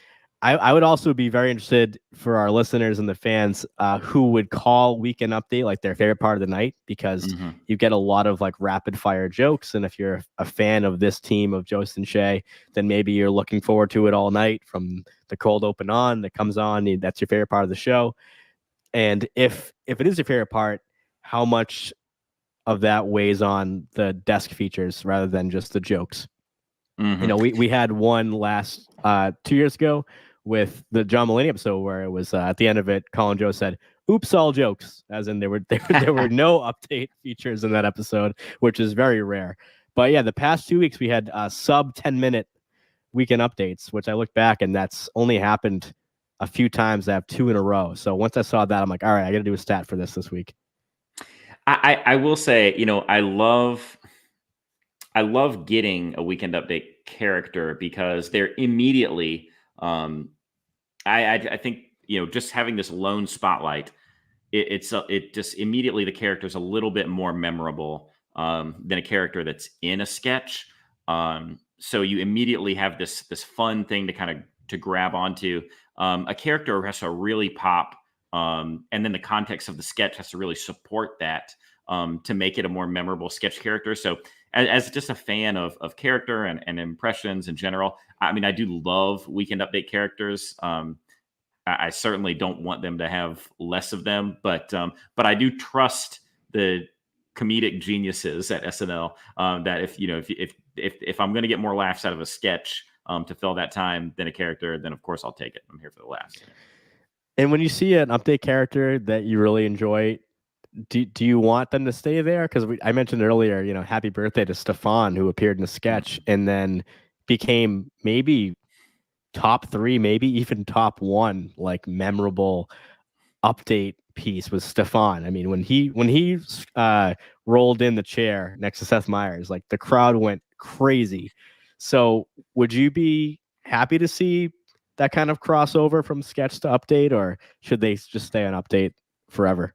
I would also be very interested for our listeners and the fans who would call Weekend Update like their favorite part of the night, because you get a lot of like rapid fire jokes. And if you're a fan of this team of Jost and Che, then maybe you're looking forward to it all night from the cold open on that comes on. That's your favorite part of the show. And if it is your favorite part, how much of that weighs on the desk features rather than just the jokes? You know, we had one last 2 years ago with the John Mulaney episode where it was at the end of it, Colin Jost said, "Oops, all jokes," as in there were no update features in that episode, which is very rare. But yeah, the past 2 weeks we had sub 10-minute weekend updates, which I look back and that's only happened a few times. I have 2 in a row. So once I saw that, I'm like, all right, I got to do a stat for this week. I will say, you know, I love getting a weekend update character because they're immediately, I think, you know, just having this lone spotlight, it just immediately the character's a little bit more memorable than a character that's in a sketch. So you immediately have this fun thing to kind of to grab onto. A character has to really pop, and then the context of the sketch has to really support that to make it a more memorable sketch character. So as just a fan of character and impressions in general, I mean, I do love weekend update characters. I certainly don't want them to have less of them, but I do trust the comedic geniuses at SNL that if I'm going to get more laughs out of a sketch to fill that time than a character, then of course I'll take it. I'm here for the laughs. And when you see an update character that you really enjoy, do you want them to stay there? Because I mentioned earlier, you know, happy birthday to Stefan, who appeared in a sketch and then became maybe top 3, maybe even top 1, like memorable update piece was Stefan. I mean, when he rolled in the chair next to Seth Meyers, like the crowd went crazy. So would you be happy to see that kind of crossover from sketch to update, or should they just stay on update forever?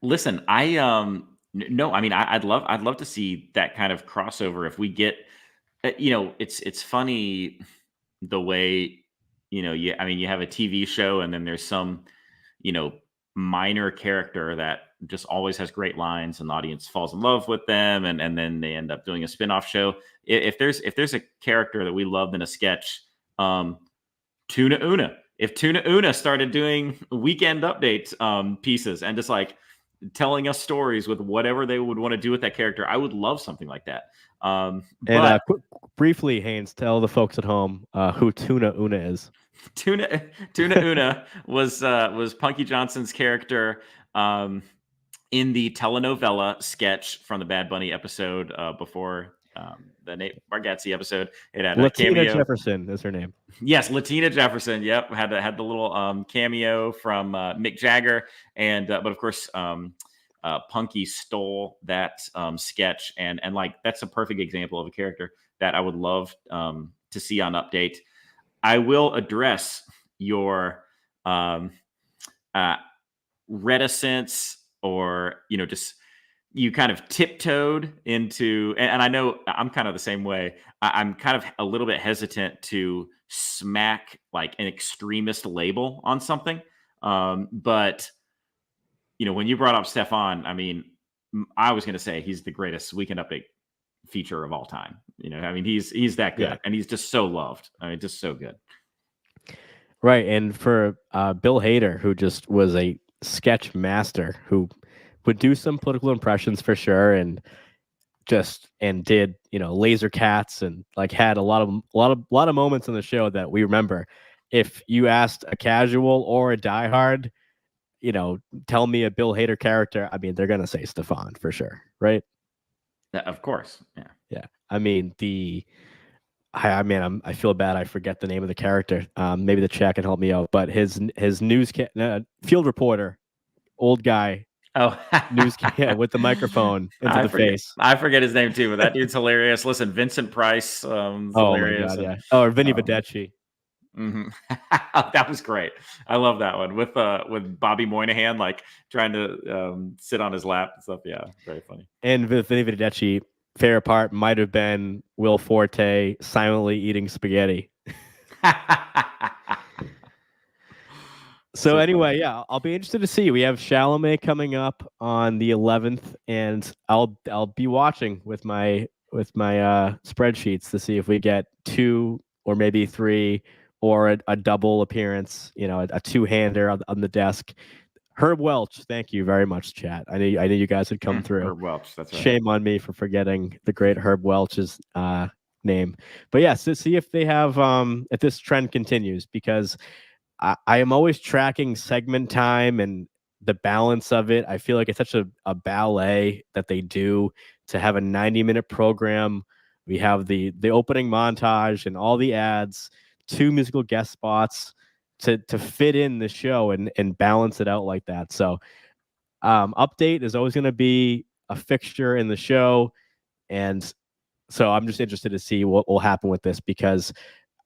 Listen, no, I mean, I'd love to see that kind of crossover. If we get, you know, it's funny the way, you know, I mean, you have a TV show and then there's some, you know, minor character that just always has great lines and the audience falls in love with them. And then they end up doing a spinoff show. If there's a character that we loved in a sketch, Tuna Una, if Tuna Una started doing weekend update pieces and just like telling us stories with whatever they would want to do with that character, I would love something like that. Briefly, Haynes, tell the folks at home who Tuna Una is. Tuna Una was Punky Johnson's character in the telenovela sketch from the Bad Bunny episode before the Nate Bargatze episode. It had Latina Cameo. Jefferson is her name. Yes, Latina Jefferson. Yep, had the little cameo from Mick Jagger, and but of course, Punky stole that sketch, and like that's a perfect example of a character that I would love to see on update. I will address your reticence, or just you kind of tiptoed into, and I know I'm kind of the same way. I'm kind of a little bit hesitant to smack like an extremist label on something. But when you brought up Stefan, I mean, I was going to say he's the greatest weekend update feature of all time. I mean, he's that good, and he's just so loved. I mean, just so good. Right. And for Bill Hader, who just was a sketch master, who would do some political impressions for sure, and did laser cats, and like had a lot of moments in the show that we remember. If you asked a casual or a diehard, tell me a Bill Hader character, I mean, they're gonna say Stefan for sure, right? Of course, yeah. Yeah. I mean, I feel bad. I forget the name of the character. Maybe the chat can help me out. But his field reporter, old guy, Oh, with the microphone into the face. I forget his name too, but that dude's hilarious. Listen, Vincent Price, Oh hilarious. my god, yeah. Or Vinny Vedecci. That was great. I love that one with Bobby Moynihan like trying to sit on his lap and stuff. Yeah, very funny. And with Vinny Vedecci, favorite part might have been Will Forte silently eating spaghetti. So anyway, yeah, I'll be interested to see. We have Chalamet coming up on the 11th, and I'll be watching with my spreadsheets to see if we get 2 or maybe 3 or a double appearance. A two-hander on the desk. Herb Welch, thank you very much, chat. I knew you guys had come through. Herb Welch, that's right. Shame on me for forgetting the great Herb Welch's name. But yes, to see if they have if this trend continues, because I am always tracking segment time and the balance of it. I feel like it's such a ballet that they do to have a 90-minute program. We have the opening montage and all the ads, 2 musical guest spots to fit in the show and balance it out like that. So update is always going to be a fixture in the show. And so I'm just interested to see what will happen with this, because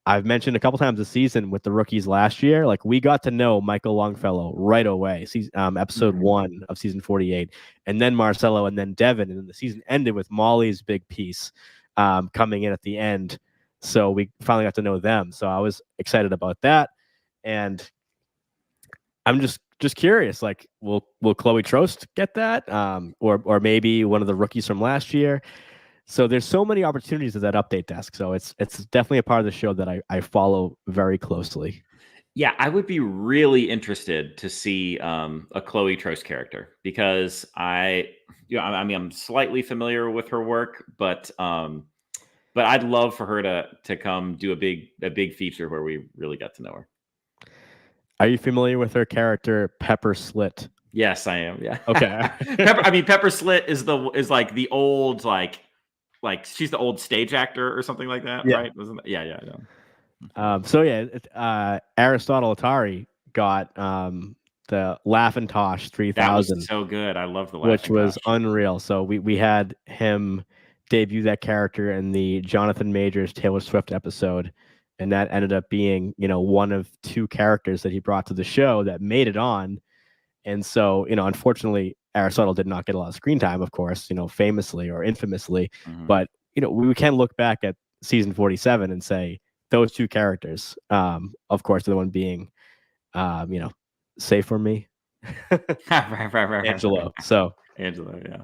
I've mentioned a couple times this season with the rookies last year, like we got to know Michael Longfellow right away, episode 1 of season 48, and then Marcelo, and then Devin, and then the season ended with Molly's big piece coming in at the end. So we finally got to know them. So I was excited about that, and I'm just curious, like, will Chloe Trost get that, or maybe one of the rookies from last year? So there's so many opportunities at that update desk. So it's definitely a part of the show that I follow very closely. Yeah, I would be really interested to see a Chloe Trost character, because I mean, I'm slightly familiar with her work, but I'd love for her to come do a big feature where we really got to know her. Are you familiar with her character Pepper Slit? Yes, I am. Yeah. Okay. Pepper Slit is like the old like she's the old stage actor or something like that, yeah. right? Yeah. So yeah, Aristotle Atari got the Laughintosh 3000. That was so good. I love the Laughintosh, which was unreal. So we had him debut that character in the Jonathan Majors Taylor Swift episode, and that ended up being one of 2 characters that he brought to the show that made it on. And so unfortunately, Aristotle did not get a lot of screen time, of course, famously or infamously. But we can look back at season 47 and say those 2 characters, of course, the one being, Say For Me, right. Angelo. So Angelo, yeah.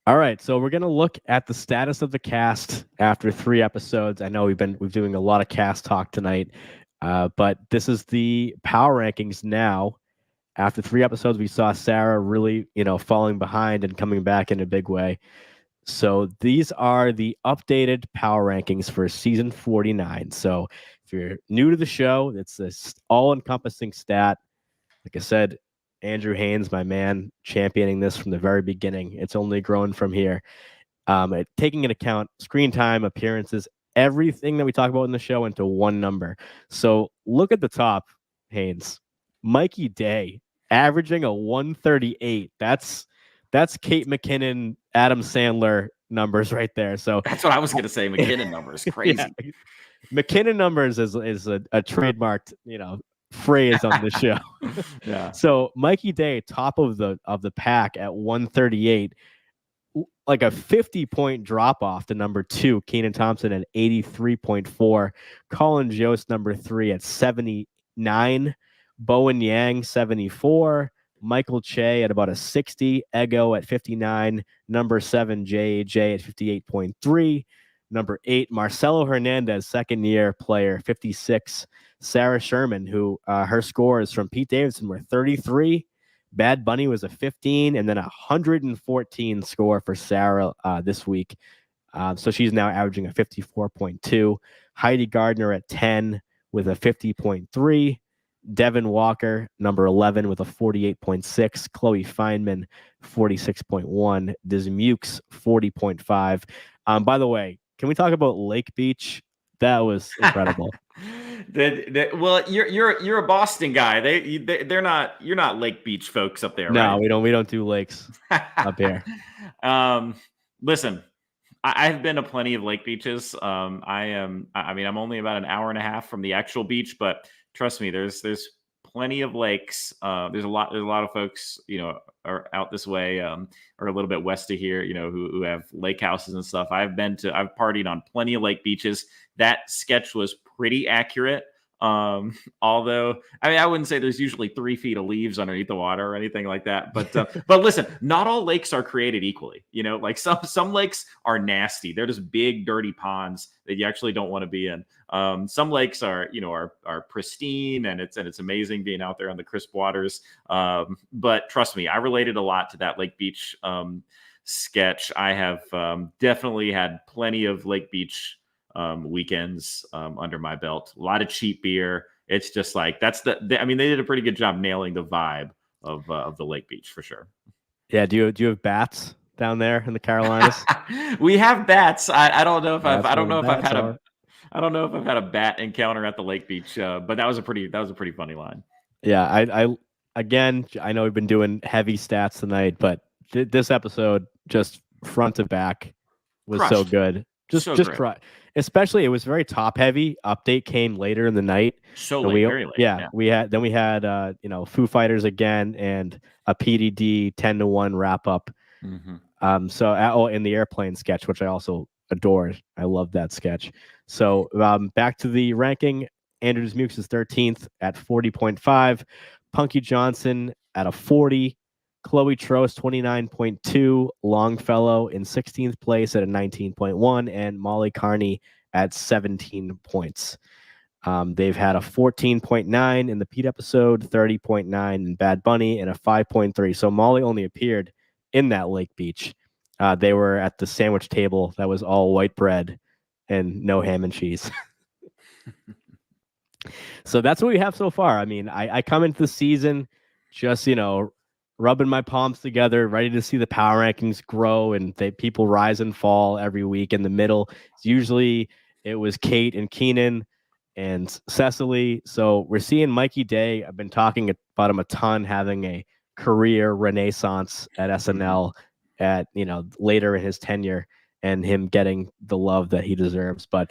All right, so we're gonna look at the status of the cast after 3 episodes. I know we've doing a lot of cast talk tonight, but this is the power rankings now. After 3 episodes, we saw Sarah really, falling behind and coming back in a big way. So these are the updated power rankings for season 49. So if you're new to the show, it's this all-encompassing stat. Like I said, Andrew Haynes, my man, championing this from the very beginning. It's only grown from here. Taking into account screen time, appearances, everything that we talk about in the show into one number. So look at the top, Haynes. Mikey Day averaging a 138. That's Kate McKinnon, Adam Sandler numbers right there. So that's what I was going to say. McKinnon numbers, crazy. Yeah. McKinnon numbers is a trademarked, phrase on the show. Yeah. So Mikey Day, top of the pack at 138, like a 50-point drop off to number 2, Kenan Thompson at 83.4, Colin Jost number 3 at 79, Bowen Yang 74, Michael Che at about a 60, Ego at 59, number 7 JJ at 58.3, number 8 Marcelo Hernandez, second-year player, 56. Sarah Sherman, who her scores from Pete Davidson were 33. Bad Bunny was a 15, and then 114 score for Sarah this week. So she's now averaging a 54.2. Heidi Gardner at 10 with a 50.3. Devin Walker, number 11, with a 48.6. Chloe Feynman, 46.1. Dismukes, 40.5. By the way, can we talk about Lake Beach? That was incredible. Well, you're a Boston guy. They're not. You're not Lake Beach folks up there, No, right? we don't do lakes up here. Listen, I've been to plenty of lake beaches. I'm only about an hour and a half from the actual beach, but trust me, there's plenty of lakes. There's a lot of folks, are out this way, or a little bit west of here, who have lake houses and stuff. I've partied on plenty of lake beaches. That sketch was pretty accurate. Although I wouldn't say there's usually 3 feet of leaves underneath the water or anything like that. But but listen, not all lakes are created equally. Like some lakes are nasty. They're just big, dirty ponds that you actually don't want to be in. Some lakes are pristine, and it's amazing being out there on the crisp waters. But trust me, I related a lot to that Lake Beach sketch. I have definitely had plenty of Lake Beach weekends under my belt. A lot of cheap beer. It's just like they did a pretty good job nailing the vibe of the Lake Beach for sure. Yeah. Do you have bats down there in the Carolinas? We have bats. I don't know if I've had a bat encounter at the Lake Beach, but that was a pretty funny line. Yeah. I know we've been doing heavy stats tonight, but this episode, just front to back, was Crushed. so good. Just especially, it was very top heavy. Update came later in the night. Very late. Yeah, we had Foo Fighters again, and a PDD 10-1 wrap up. Mm-hmm. So in the airplane sketch, which I also adored. I love that sketch. So back to the ranking. Andrew Dismukes is 13th at 40.5. Punky Johnson at a 40. Chloe Trost, 29.2. Longfellow in 16th place at a 19.1. And Molly Carney at 17 points. They've had a 14.9 in the Pete episode, 30.9 in Bad Bunny, and a 5.3. So Molly only appeared in that Lake Beach. They were at the sandwich table that was all white bread and no ham and cheese. So that's what we have so far. I mean, I come into the season just, rubbing my palms together, ready to see the power rankings grow, and people rise and fall every week. In the middle, it was Kate and Keenan and Cecily. So we're seeing Mikey Day. I've been talking about him a ton, having a career renaissance at SNL at later in his tenure, and him getting the love that he deserves. But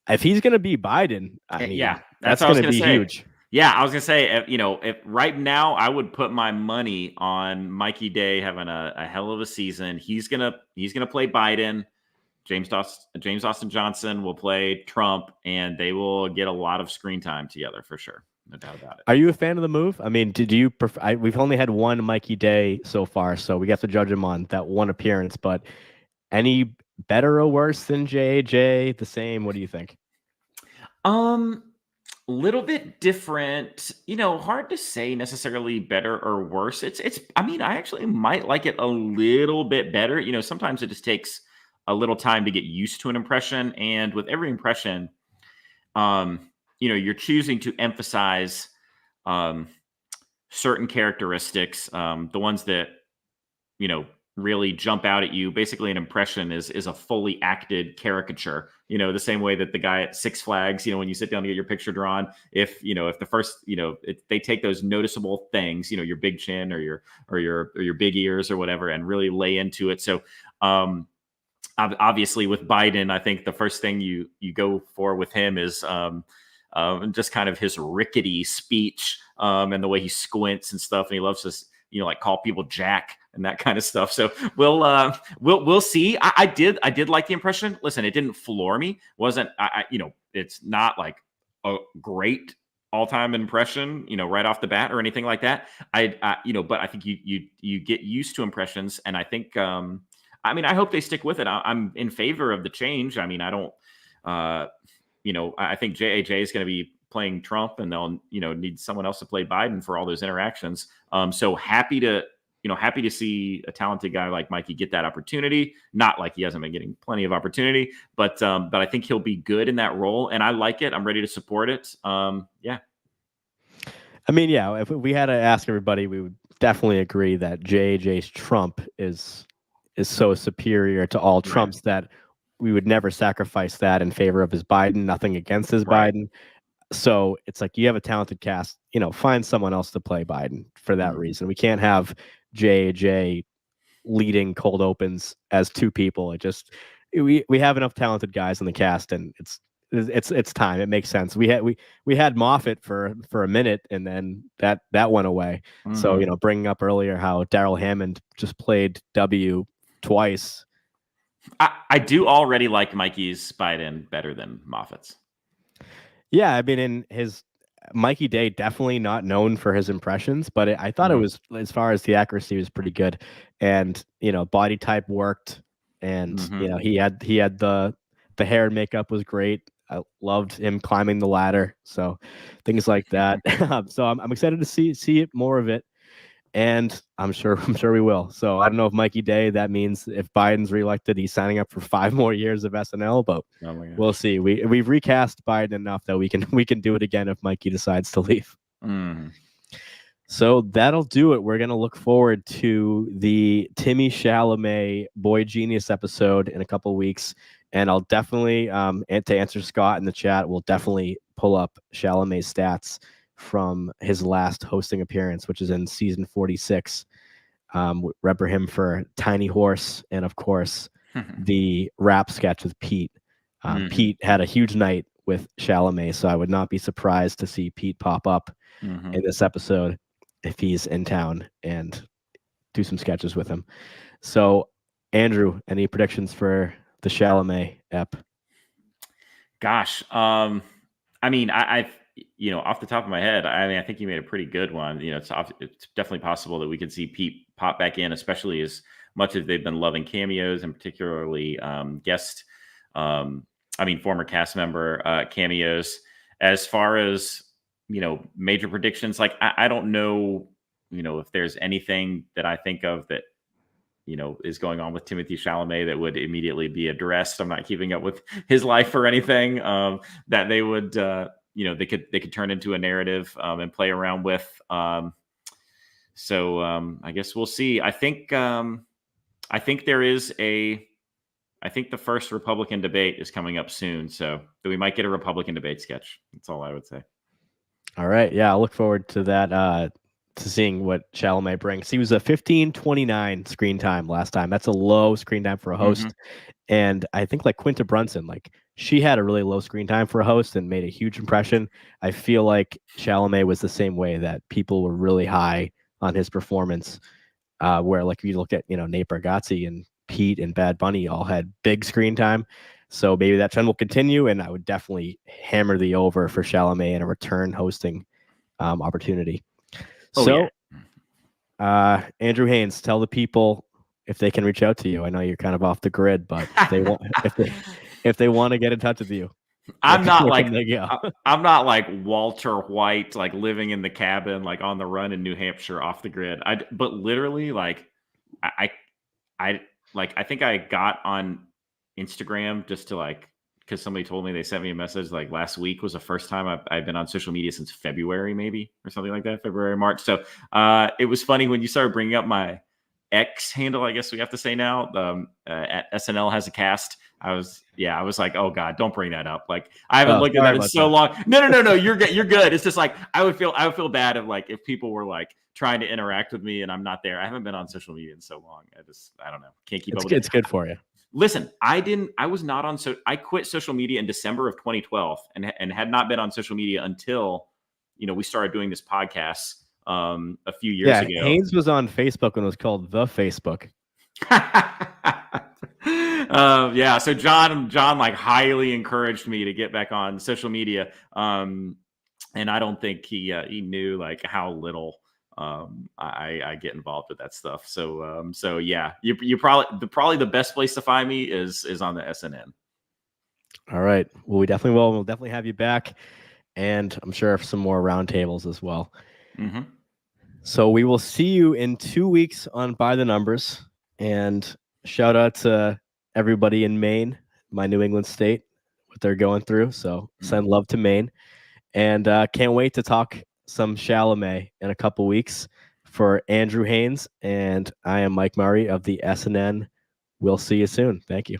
if he's going to be Biden, that's going to be huge. Yeah, I was going to say, if right now I would put my money on Mikey Day having a hell of a season. He's gonna play Biden. James Austin Johnson will play Trump, and they will get a lot of screen time together for sure. No doubt about it. Are you a fan of the move? I mean, did you prefer? We've only had one Mikey Day so far, so we have to judge him on that one appearance. But any better or worse than JJ? The same? What do you think? Little bit different, hard to say necessarily better or worse. I actually might like it a little bit better. Sometimes it just takes a little time to get used to an impression. And with every impression, you're choosing to emphasize certain characteristics, the ones that, really jump out at you. Basically, an impression is a fully acted caricature, the same way that the guy at Six Flags, when you sit down to get your picture drawn, if the first, they take those noticeable things, your big chin or your big ears or whatever, and really lay into it. So, obviously with Biden, I think the first thing you go for with him is, just kind of his rickety speech, and the way he squints and stuff. And he loves to, call people Jack and that kind of stuff. So we'll see. I did like the impression. Listen, it didn't floor me. It's not like a great all-time impression, right off the bat or anything like that. But I think you get used to impressions, and I think, I hope they stick with it. I'm in favor of the change. I don't, I think JAJ is going to be playing Trump, and they'll, need someone else to play Biden for all those interactions. So happy to see a talented guy like Mikey get that opportunity. Not like he hasn't been getting plenty of opportunity, but I think he'll be good in that role, and I like it. I'm ready to support it. Yeah. I mean, yeah, if we had to ask everybody, we would definitely agree that JJ's Trump is so superior to all Trumps that we would never sacrifice that in favor of his Biden. Nothing against his Right. Biden. So it's like you have a talented cast, find someone else to play Biden for that reason. We can't have JJ leading cold opens as two people. It just we have enough talented guys in the cast, and it's time. It makes sense. We had Moffat for a minute, and then that went away. So bringing up earlier how Daryl Hammond just played W twice. I do already like Mikey's Biden better than Moffat's. Yeah, I mean, in his Mikey Day, definitely not known for his impressions, but I thought it was, as far as the accuracy, was pretty good, and body type worked, and he had the hair and makeup was great. I loved him climbing the ladder, so things like that. So I'm excited to see it, more of it, and I'm sure we will. So I don't know if Mikey Day, that means if Biden's reelected, he's signing up for 5 more years of SNL, but we'll see. We've recast Biden enough that we can do it again if Mikey decides to leave. So that'll do it. We're gonna look forward to the Timmy Chalamet Boy Genius episode in a couple weeks, and I'll definitely and to answer Scott in the chat, we'll definitely pull up Chalamet's stats from his last hosting appearance, which is in season 46. Remember him for Tiny Horse, and of course the rap sketch with Pete. Pete had a huge night with Chalamet, so I would not be surprised to see Pete pop up in this episode if he's in town and do some sketches with him. So, Andrew, any predictions for the Chalamet ep? Gosh, I mean, I off the top of my head, I mean, I think you made a pretty good one. It's definitely possible that we could see Pete pop back in, especially as much as they've been loving cameos, and particularly guest, former cast member cameos. As far as major predictions, like I don't know, if there's anything that I think of that is going on with Timothy Chalamet that would immediately be addressed. I'm not keeping up with his life or anything that they would. They could turn into a narrative and play around with. So I guess we'll see. I think there is I think the first Republican debate is coming up soon, so we might get a Republican debate sketch. That's all I would say. All right. Yeah, I'll look forward to that, to seeing what Chalamet brings. He was a 15:29 screen time last time. That's a low screen time for a host. And I think like Quinta Brunson, like she had a really low screen time for a host and made a huge impression. I feel like Chalamet was the same way, that people were really high on his performance, where like if you look at, Nate Bargatze and Pete and Bad Bunny all had big screen time. So maybe that trend will continue, and I would definitely hammer the over for Chalamet in a return hosting opportunity. Andrew Haynes, tell the people if they can reach out to you. I know you're kind of off the grid, but if they want to get in touch with you, I'm not like Walter White, like living in the cabin, like on the run in New Hampshire, off the grid. But literally, like I think I got on Instagram just to because somebody told me, they sent me a message like last week was the first time I've been on social media since February, maybe, or something like that, February, March. So it was funny when you started bringing up my X handle, I guess we have to say now, at SNL has a cast. I was like, oh God, don't bring that up. Like I haven't looked at that in so long. No, you're good. You're good. It's just like, I would feel bad if people were like trying to interact with me and I'm not there. I haven't been on social media in so long. I don't know. Can't keep up with it. It's good for you. Listen, I quit social media in December of 2012 and had not been on social media until, we started doing this podcast a few years ago. Haynes was on Facebook when it was called The Facebook. So John like highly encouraged me to get back on social media. And I don't think he knew like how little I get involved with that stuff. So yeah, you probably the best place to find me is on the SNN. All right. Well, we definitely will. We'll definitely have you back, and I'm sure some more roundtables as well. So we will see you in 2 weeks on By the Numbers, and shout out to everybody in Maine, my New England state, what they're going through. So send love to Maine, and can't wait to talk some Chalamet in a couple weeks. For Andrew Haynes, and I am Mike Murray of the SNN. We'll see you soon. Thank you.